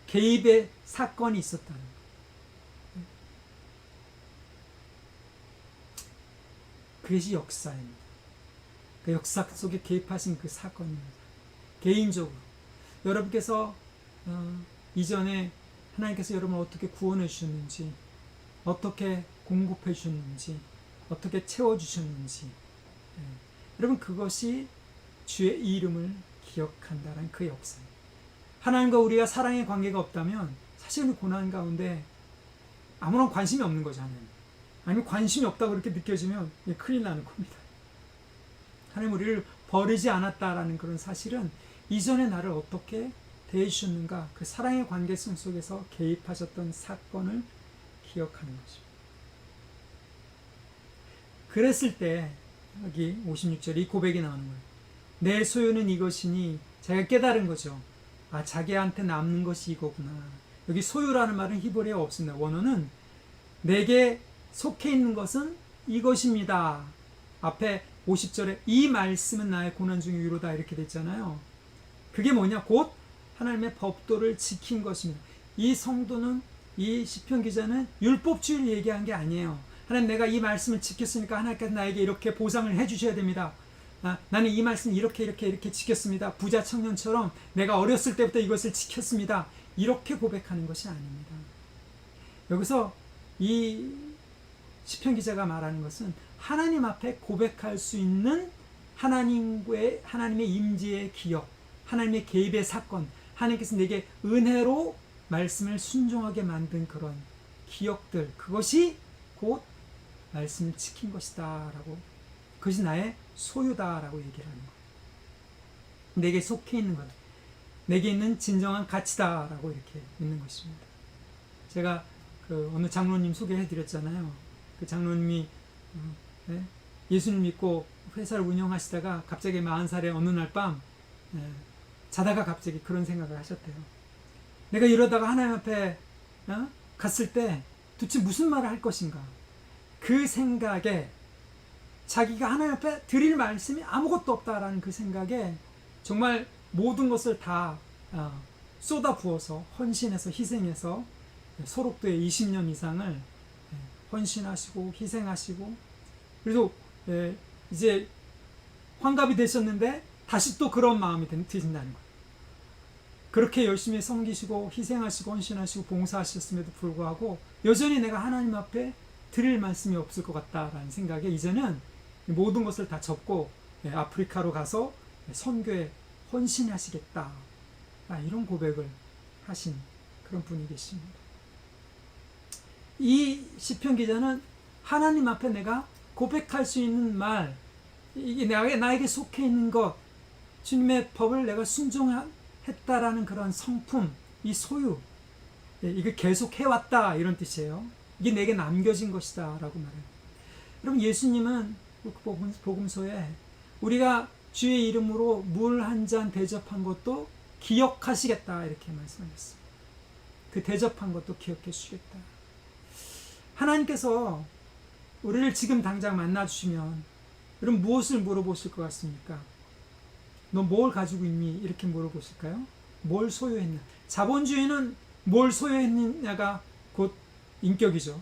개입의 사건이 있었다는 거예요. 그것이 역사입니다. 그 역사 속에 개입하신 그 사건입니다. 개인적으로 여러분께서 이전에 하나님께서 여러분을 어떻게 구원해 주셨는지, 어떻게 공급해 주셨는지, 어떻게 채워 주셨는지, 여러분 그것이 주의 이름을 기억한다는 그 역사입니다. 하나님과 우리가 사랑의 관계가 없다면 사실은 고난 가운데 아무런 관심이 없는 거잖아요. 아니면 관심이 없다고 그렇게 느껴지면 큰일 나는 겁니다. 하나님 우리를 버리지 않았다라는 그런 사실은 이전에 나를 어떻게 대해주셨는가, 그 사랑의 관계성 속에서 개입하셨던 사건을 기억하는 거죠. 그랬을 때 여기 56절 이 고백이 나오는 거예요. 내 소유는 이것이니, 자기가 깨달은 거죠. 아, 자기한테 남는 것이 이거구나. 여기 소유라는 말은 히브리어에 없습니다. 원어는 내게 속해 있는 것은 이것입니다. 앞에 50절에 이 말씀은 나의 고난 중의 위로다 이렇게 됐잖아요. 그게 뭐냐? 곧 하나님의 법도를 지킨 것입니다. 이 성도는, 이 시편 기자는 율법주의를 얘기한 게 아니에요. 하나님, 내가 이 말씀을 지켰으니까 하나님께서 나에게 이렇게 보상을 해주셔야 됩니다. 나는 이 말씀 이렇게 지켰습니다. 부자 청년처럼 내가 어렸을 때부터 이것을 지켰습니다. 이렇게 고백하는 것이 아닙니다. 여기서 이 시편 기자가 말하는 것은 하나님 앞에 고백할 수 있는 하나님의 임재의 기억, 하나님의 개입의 사건, 하나님께서 내게 은혜로 말씀을 순종하게 만든 그런 기억들, 그것이 곧 말씀을 지킨 것이다 라고, 그것이 나의 소유다 라고 얘기를 하는 거예요. 내게 속해 있는 것, 내게 있는 진정한 가치다 라고 이렇게 믿는 것입니다. 제가 어느 장로님 소개해 드렸잖아요. 그 장로님이 예수님 믿고 회사를 운영하시다가 갑자기 40살의 어느 날 밤 자다가 갑자기 그런 생각을 하셨대요. 내가 이러다가 하나님 앞에 갔을 때 도대체 무슨 말을 할 것인가. 그 생각에, 자기가 하나님 앞에 드릴 말씀이 아무것도 없다라는 그 생각에 정말 모든 것을 다 쏟아 부어서 헌신해서 희생해서 소록도에 20년 이상을 헌신하시고 희생하시고, 그래서 이제 환갑이 되셨는데 다시 또 그런 마음이 드신다는 거예요. 그렇게 열심히 섬기시고 희생하시고 헌신하시고 봉사하셨음에도 불구하고 여전히 내가 하나님 앞에 드릴 말씀이 없을 것 같다라는 생각에 이제는 모든 것을 다 접고 아프리카로 가서 선교에 헌신하시겠다, 이런 고백을 하신 그런 분이 계십니다. 이 시편 기자는 하나님 앞에 내가 고백할 수 있는 말, 이게 나에게 속해 있는 것, 주님의 법을 내가 순종했다라는 그런 성품, 이 소유, 이게 계속 해왔다 이런 뜻이에요. 이게 내게 남겨진 것이다 라고 말해요. 여러분, 예수님은 복음서에 우리가 주의 이름으로 물 한 잔 대접한 것도 기억하시겠다 이렇게 말씀하셨어요. 그 대접한 것도 기억해 주시겠다. 하나님께서 우리를 지금 당장 만나주시면 여러분 무엇을 물어보실 것 같습니까? 너 뭘 가지고 있니? 이렇게 물어보실까요? 뭘 소유했냐? 자본주의는 뭘 소유했느냐가 곧 인격이죠.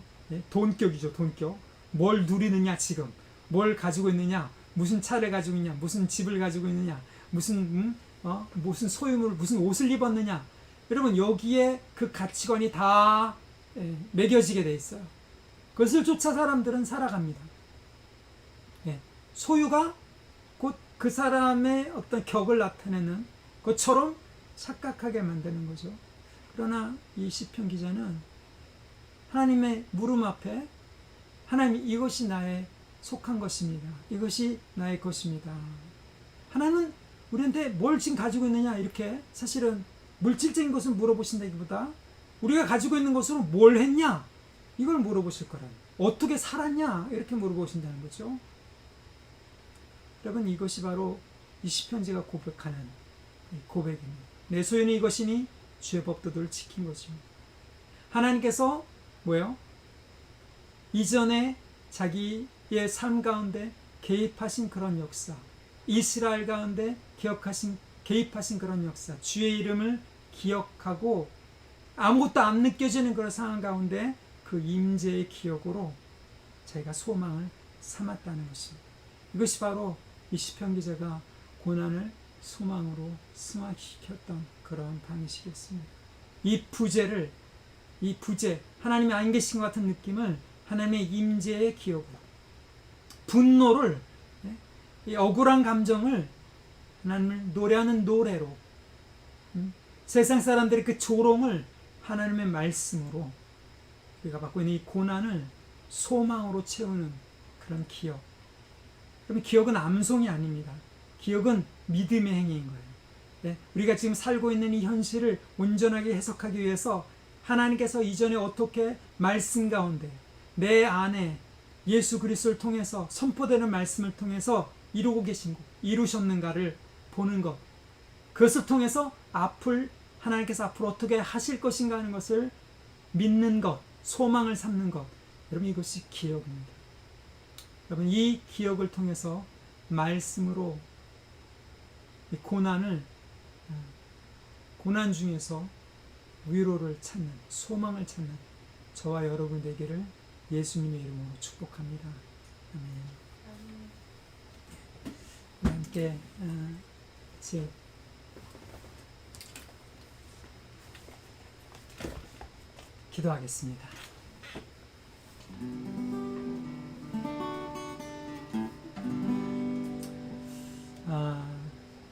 돈격이죠. 돈격. 뭘 누리느냐 지금. 뭘 가지고 있느냐, 무슨 차를 가지고 있냐, 무슨 집을 가지고 있느냐, 무슨 소유물, 무슨 옷을 입었느냐. 여러분, 여기에 그 가치관이 다 매겨지게 돼 있어요. 그것을 쫓아 사람들은 살아갑니다. 소유가 곧 그 사람의 어떤 격을 나타내는 것처럼 착각하게 만드는 거죠. 그러나 이 시편 기자는 하나님의 물음 앞에 하나님, 이것이 나의 속한 것입니다. 이것이 나의 것입니다. 하나님은 우리한테 뭘 지금 가지고 있느냐, 이렇게 사실은 물질적인 것을 물어보신다기보다 우리가 가지고 있는 것으로 뭘 했냐, 이걸 물어보실 거라는, 어떻게 살았냐, 이렇게 물어보신다는 거죠. 여러분, 이것이 바로 이 시편지가 고백하는 고백입니다. 내 소유는 이것이니 주의 법도를 지킨 것입니다. 하나님께서 뭐예요? 이전에 자기의 삶 가운데 개입하신 그런 역사, 이스라엘 가운데 개입하신 그런 역사, 주의 이름을 기억하고 아무것도 안 느껴지는 그런 상황 가운데 그 임재의 기억으로 자기가 소망을 삼았다는 것입니다. 이것이 바로 이 시편 기자가 고난을 소망으로 승화시켰던 그런 방식이었습니다. 이 부재, 하나님이 안 계신 것 같은 느낌을 하나님의 임재의 기억으로, 분노를, 이 억울한 감정을 하나님을 노래하는 노래로, 세상 사람들의 그 조롱을 하나님의 말씀으로, 우리가 받고 있는 이 고난을 소망으로 채우는 그런 기억. 그럼 기억은 암송이 아닙니다. 기억은 믿음의 행위인 거예요. 우리가 지금 살고 있는 이 현실을 온전하게 해석하기 위해서 하나님께서 이전에 어떻게 말씀 가운데 내 안에 예수 그리스도를 통해서 선포되는 말씀을 통해서 이루고 계신 것, 이루셨는가를 보는 것, 그것을 통해서 하나님께서 앞으로 어떻게 하실 것인가 하는 것을 믿는 것, 소망을 삼는 것, 여러분, 이것이 기억입니다. 여러분, 이 기억을 통해서 말씀으로 이 고난 중에서 위로를 찾는, 소망을 찾는 저와 여러분 되기를 예수님의 이름으로 축복합니다. 아멘. 함께 기도하겠습니다.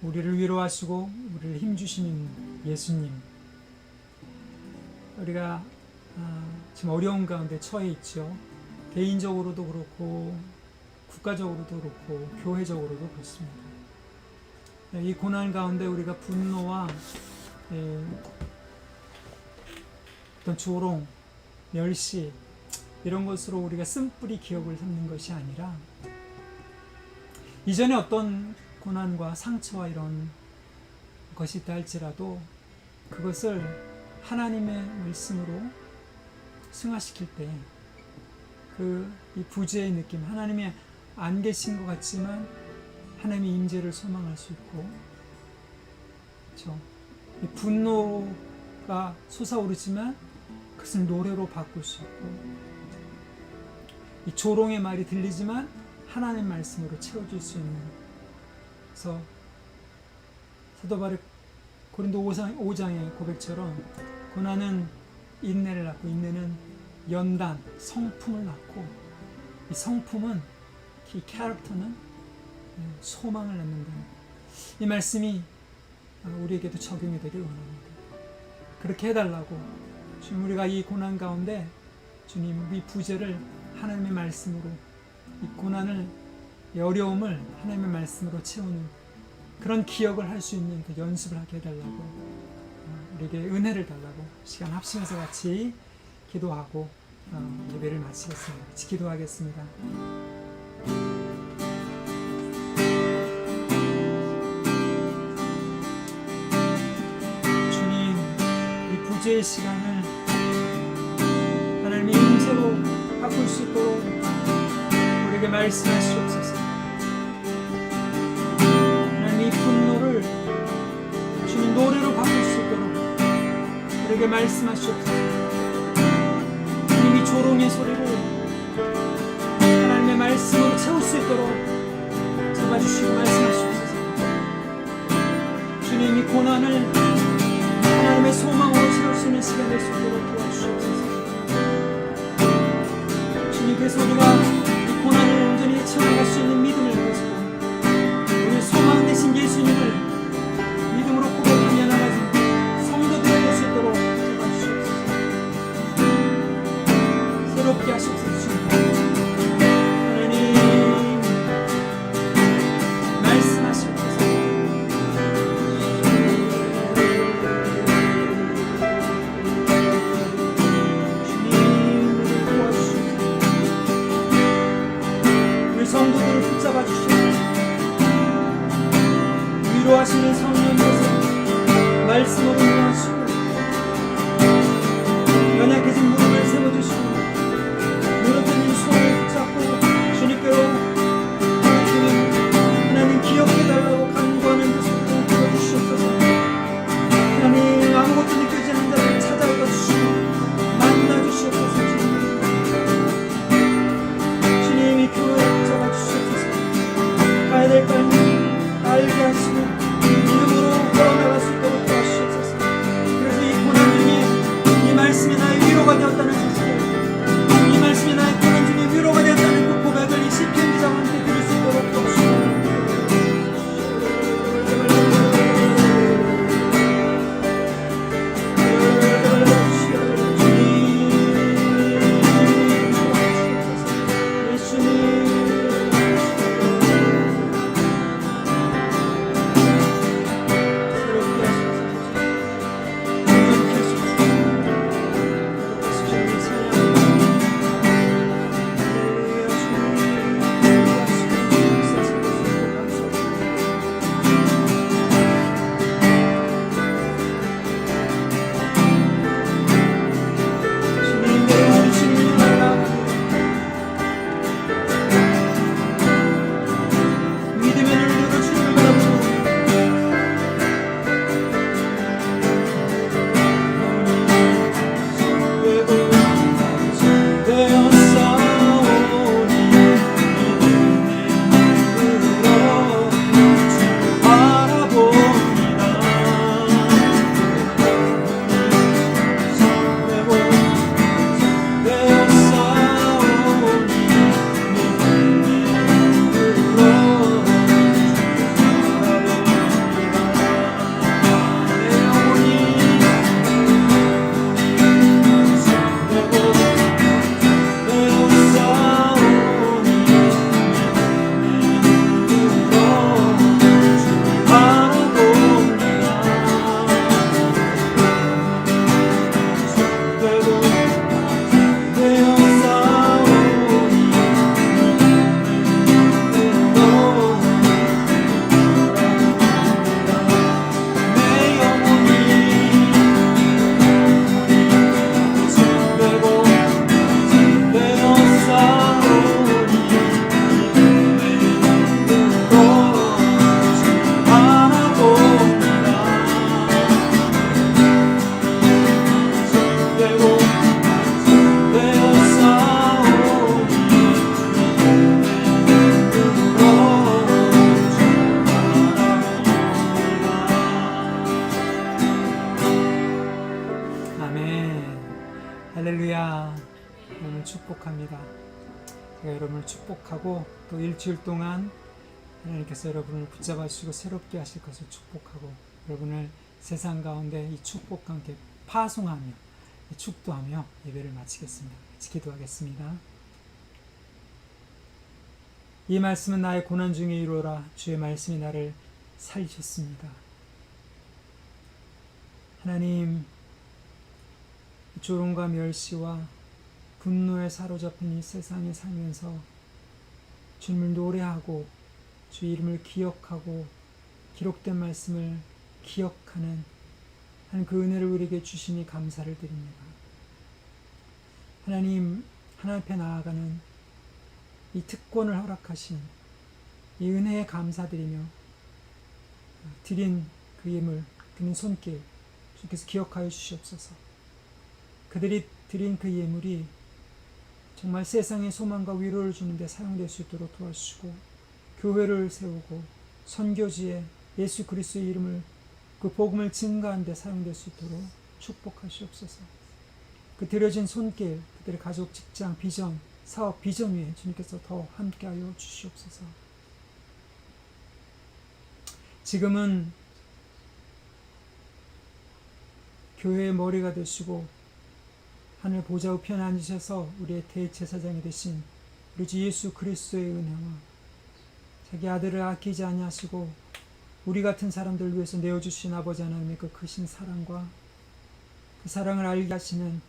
우리를 위로하시고 우리를 힘주시는 예수님, 우리가 지금 어려운 가운데 처해 있죠. 개인적으로도 그렇고 국가적으로도 그렇고 교회적으로도 그렇습니다. 이 고난 가운데 우리가 분노와 어떤 조롱, 멸시, 이런 것으로 우리가 쓴뿌리 기억을 삼는 것이 아니라 이전에 어떤 고난과 상처와 이런 것이 있다 할지라도 그것을 하나님의 말씀으로 승화시킬 때 이 부재의 느낌, 하나님이 안 계신 것 같지만 하나님의 임재를 소망할 수 있고, 그렇죠? 이 분노가 솟아오르지만 그것을 노래로 바꿀 수 있고, 이 조롱의 말이 들리지만 하나님의 말씀으로 채워줄 수 있는. 그래서 사도 바울 고린도 5장의 고백처럼 고난은 인내를 낳고, 인내는 연단, 성품을 낳고, 이 성품은, 이 캐릭터는 소망을 낳는다는 이 말씀이 우리에게도 적용이 되길 원합니다. 그렇게 해달라고 주님, 우리가 이 고난 가운데 주님, 이 부재를 하나님의 말씀으로, 이 고난을, 이 어려움을 하나님의 말씀으로 채우는 그런 기억을 할 수 있는 그 연습을 하게 해달라고, 우리에게 은혜를 달라고 시간 합심해서 같이 기도하고 예배를 마치겠습니다. 같이 기도하겠습니다. 주님, 이 부재의 시간을 하나님의 임재로 바꿀 수 있도록 우리에게 말씀하시옵소서. 하나님, 이 분노를 주님 노래로 바꿀 수 있도록 우리에게 말씀하시옵소서. 하나님, 이 조롱의 소리를 하나님의 말씀으로 채울 수 있도록 있도록 잡아주시고 말씀하시옵소서. 주님이 고난을 하나님의 소망으로 세울 수 있는 시간 될 수 있도록 도와주시옵소서. 주님께서 우리가 이 고난을 온전히 헤쳐나갈 수 있는 믿음을 가지고 우리 소망 되신 예수님을 믿음으로 고백하며 나가는 성도들이 될 수 있도록 도와주시옵소서. 새롭게 하시옵소서. 주님 하나님 말씀하시옵소서. 성도들을 붙잡아 주시옵소서. 위로하시는 성령께서 말씀으로 위로하시고 연약해진 무릎을 세워주시고 무릎들린 손을 붙잡고 주님께로 주님 하나님 기억해달라고 간구하는 그 손을 들어주시옵소서. 하나님 아무것도 느껴지지 않는 자를 찾아가 주시고 만나 주시옵소서. 주님이 교회를 잡아주시옵소서. 가야 될 길을 알게 하시고 믿음으로 걸어나갈 수 있도록 도와주시옵소서. 그래서 이 고난 중에 이 말씀이 나의 위로가 되었다는 사실을, 이 말씀이 나의 고난 중에 위로가 되었다는 그 고백을 이 시편 기자와 함께 들을 수 있도록 도와주시옵소서. 할렐루야. 여러분을 축복합니다. 제가 여러분을 축복하고 또 일주일 동안 하나님께서 여러분을 붙잡아 주시고 새롭게 하실 것을 축복하고 여러분을 세상 가운데 이 축복과 함께 파송하며 축도하며 예배를 마치겠습니다. 같이 기도하겠습니다. 이 말씀은 나의 고난 중에 이루어라. 주의 말씀이 나를 살리셨습니다. 하나님, 조롱과 멸시와 분노에 사로잡힌 이 세상에 살면서 주님을 노래하고 주 이름을 기억하고 기록된 말씀을 기억하는 그 은혜를 우리에게 주시니 감사를 드립니다. 하나님 앞에 나아가는 이 특권을 허락하신 이 은혜에 감사드리며 드린 그 예물, 드린 손길 주께서 기억하여 주시옵소서. 그들이 드린 그 예물이 정말 세상의 소망과 위로를 주는 데 사용될 수 있도록 도와주시고, 교회를 세우고 선교지에 예수 그리스도의 이름을, 그 복음을 증가하는 데 사용될 수 있도록 축복하시옵소서. 그 들여진 손길, 그들의 가족, 직장, 비전, 사업, 비전 위에 주님께서 더 함께하여 주시옵소서. 지금은 교회의 머리가 되시고 하늘 보좌 우편에 앉으셔서 우리의 대제사장이 되신 우리 주 예수 그리스도의 은혜와 자기 아들을 아끼지 아니하시고 우리 같은 사람들 위해서 내어주신 아버지 하나님의 그 크신 사랑과 그 사랑을 알게 하시는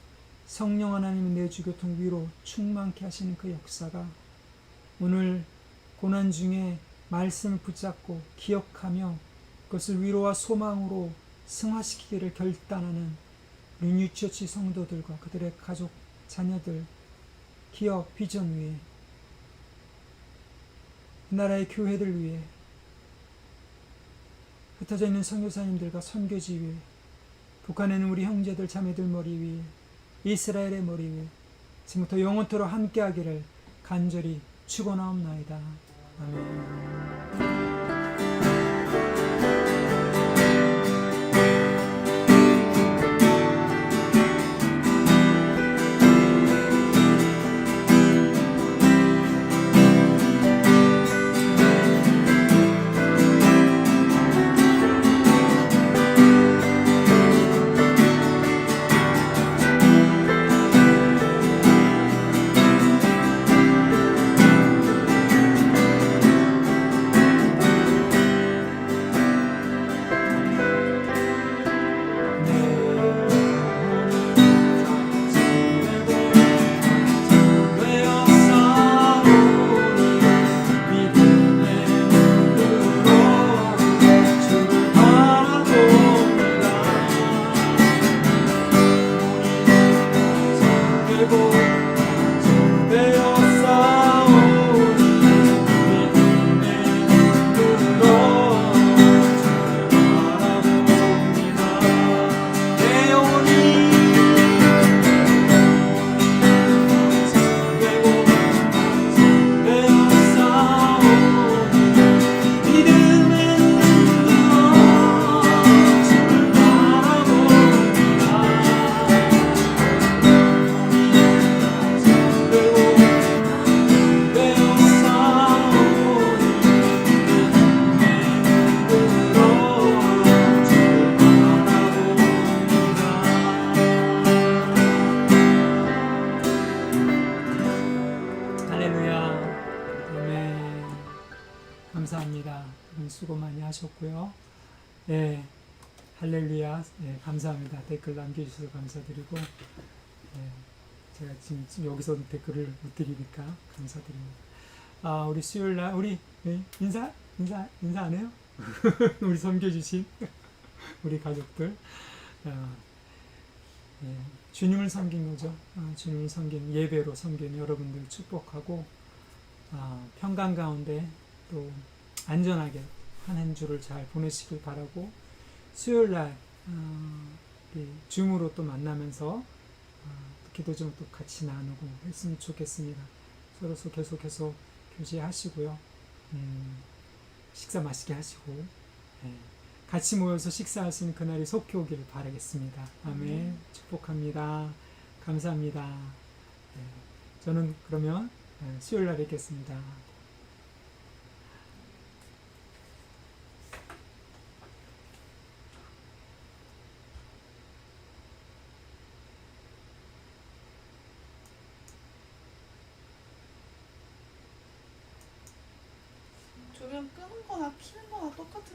성령 하나님의 내주 교통 위로 충만케 하시는 그 역사가 오늘 고난 중에 말씀을 붙잡고 기억하며 그것을 위로와 소망으로 승화시키기를 결단하는 우리 뉴처치 성도들과 그들의 가족, 자녀들, 기업, 비전 위에, 이 나라의 교회들 위에, 흩어져 있는 선교사님들과 선교지 위에, 북한에는 우리 형제들 자매들 머리 위에, 이스라엘의 머리 위에 지금부터 영원토록 함께하기를 간절히 축원하옵나이다. 아멘. 감사합니다. 수고 많이 하셨고요. 네, 할렐루야. 네, 감사합니다. 댓글 남겨주셔서 감사드리고, 네, 제가 지금 여기서 댓글을 못 드리니까 감사드립니다. 우리 수요일날 우리 인사 안 해요? 우리 섬겨주신 우리 가족들, 주님을 섬긴 거죠. 주님을 섬긴 예배로 섬긴 여러분들 축복하고, 평강 가운데 또 안전하게 한 주를 잘 보내시길 바라고, 수요일날 줌으로 또 만나면서 기도 좀 또 같이 나누고 했으면 좋겠습니다. 서로 계속해서 교제하시고요. 식사 맛있게 하시고, 같이 모여서 식사할 수 있는 그날이 속히 오기를 바라겠습니다. 아멘. 축복합니다. 감사합니다. 저는 그러면 수요일날 뵙겠습니다. 조명 끄는 거나 켜는 거나 똑같은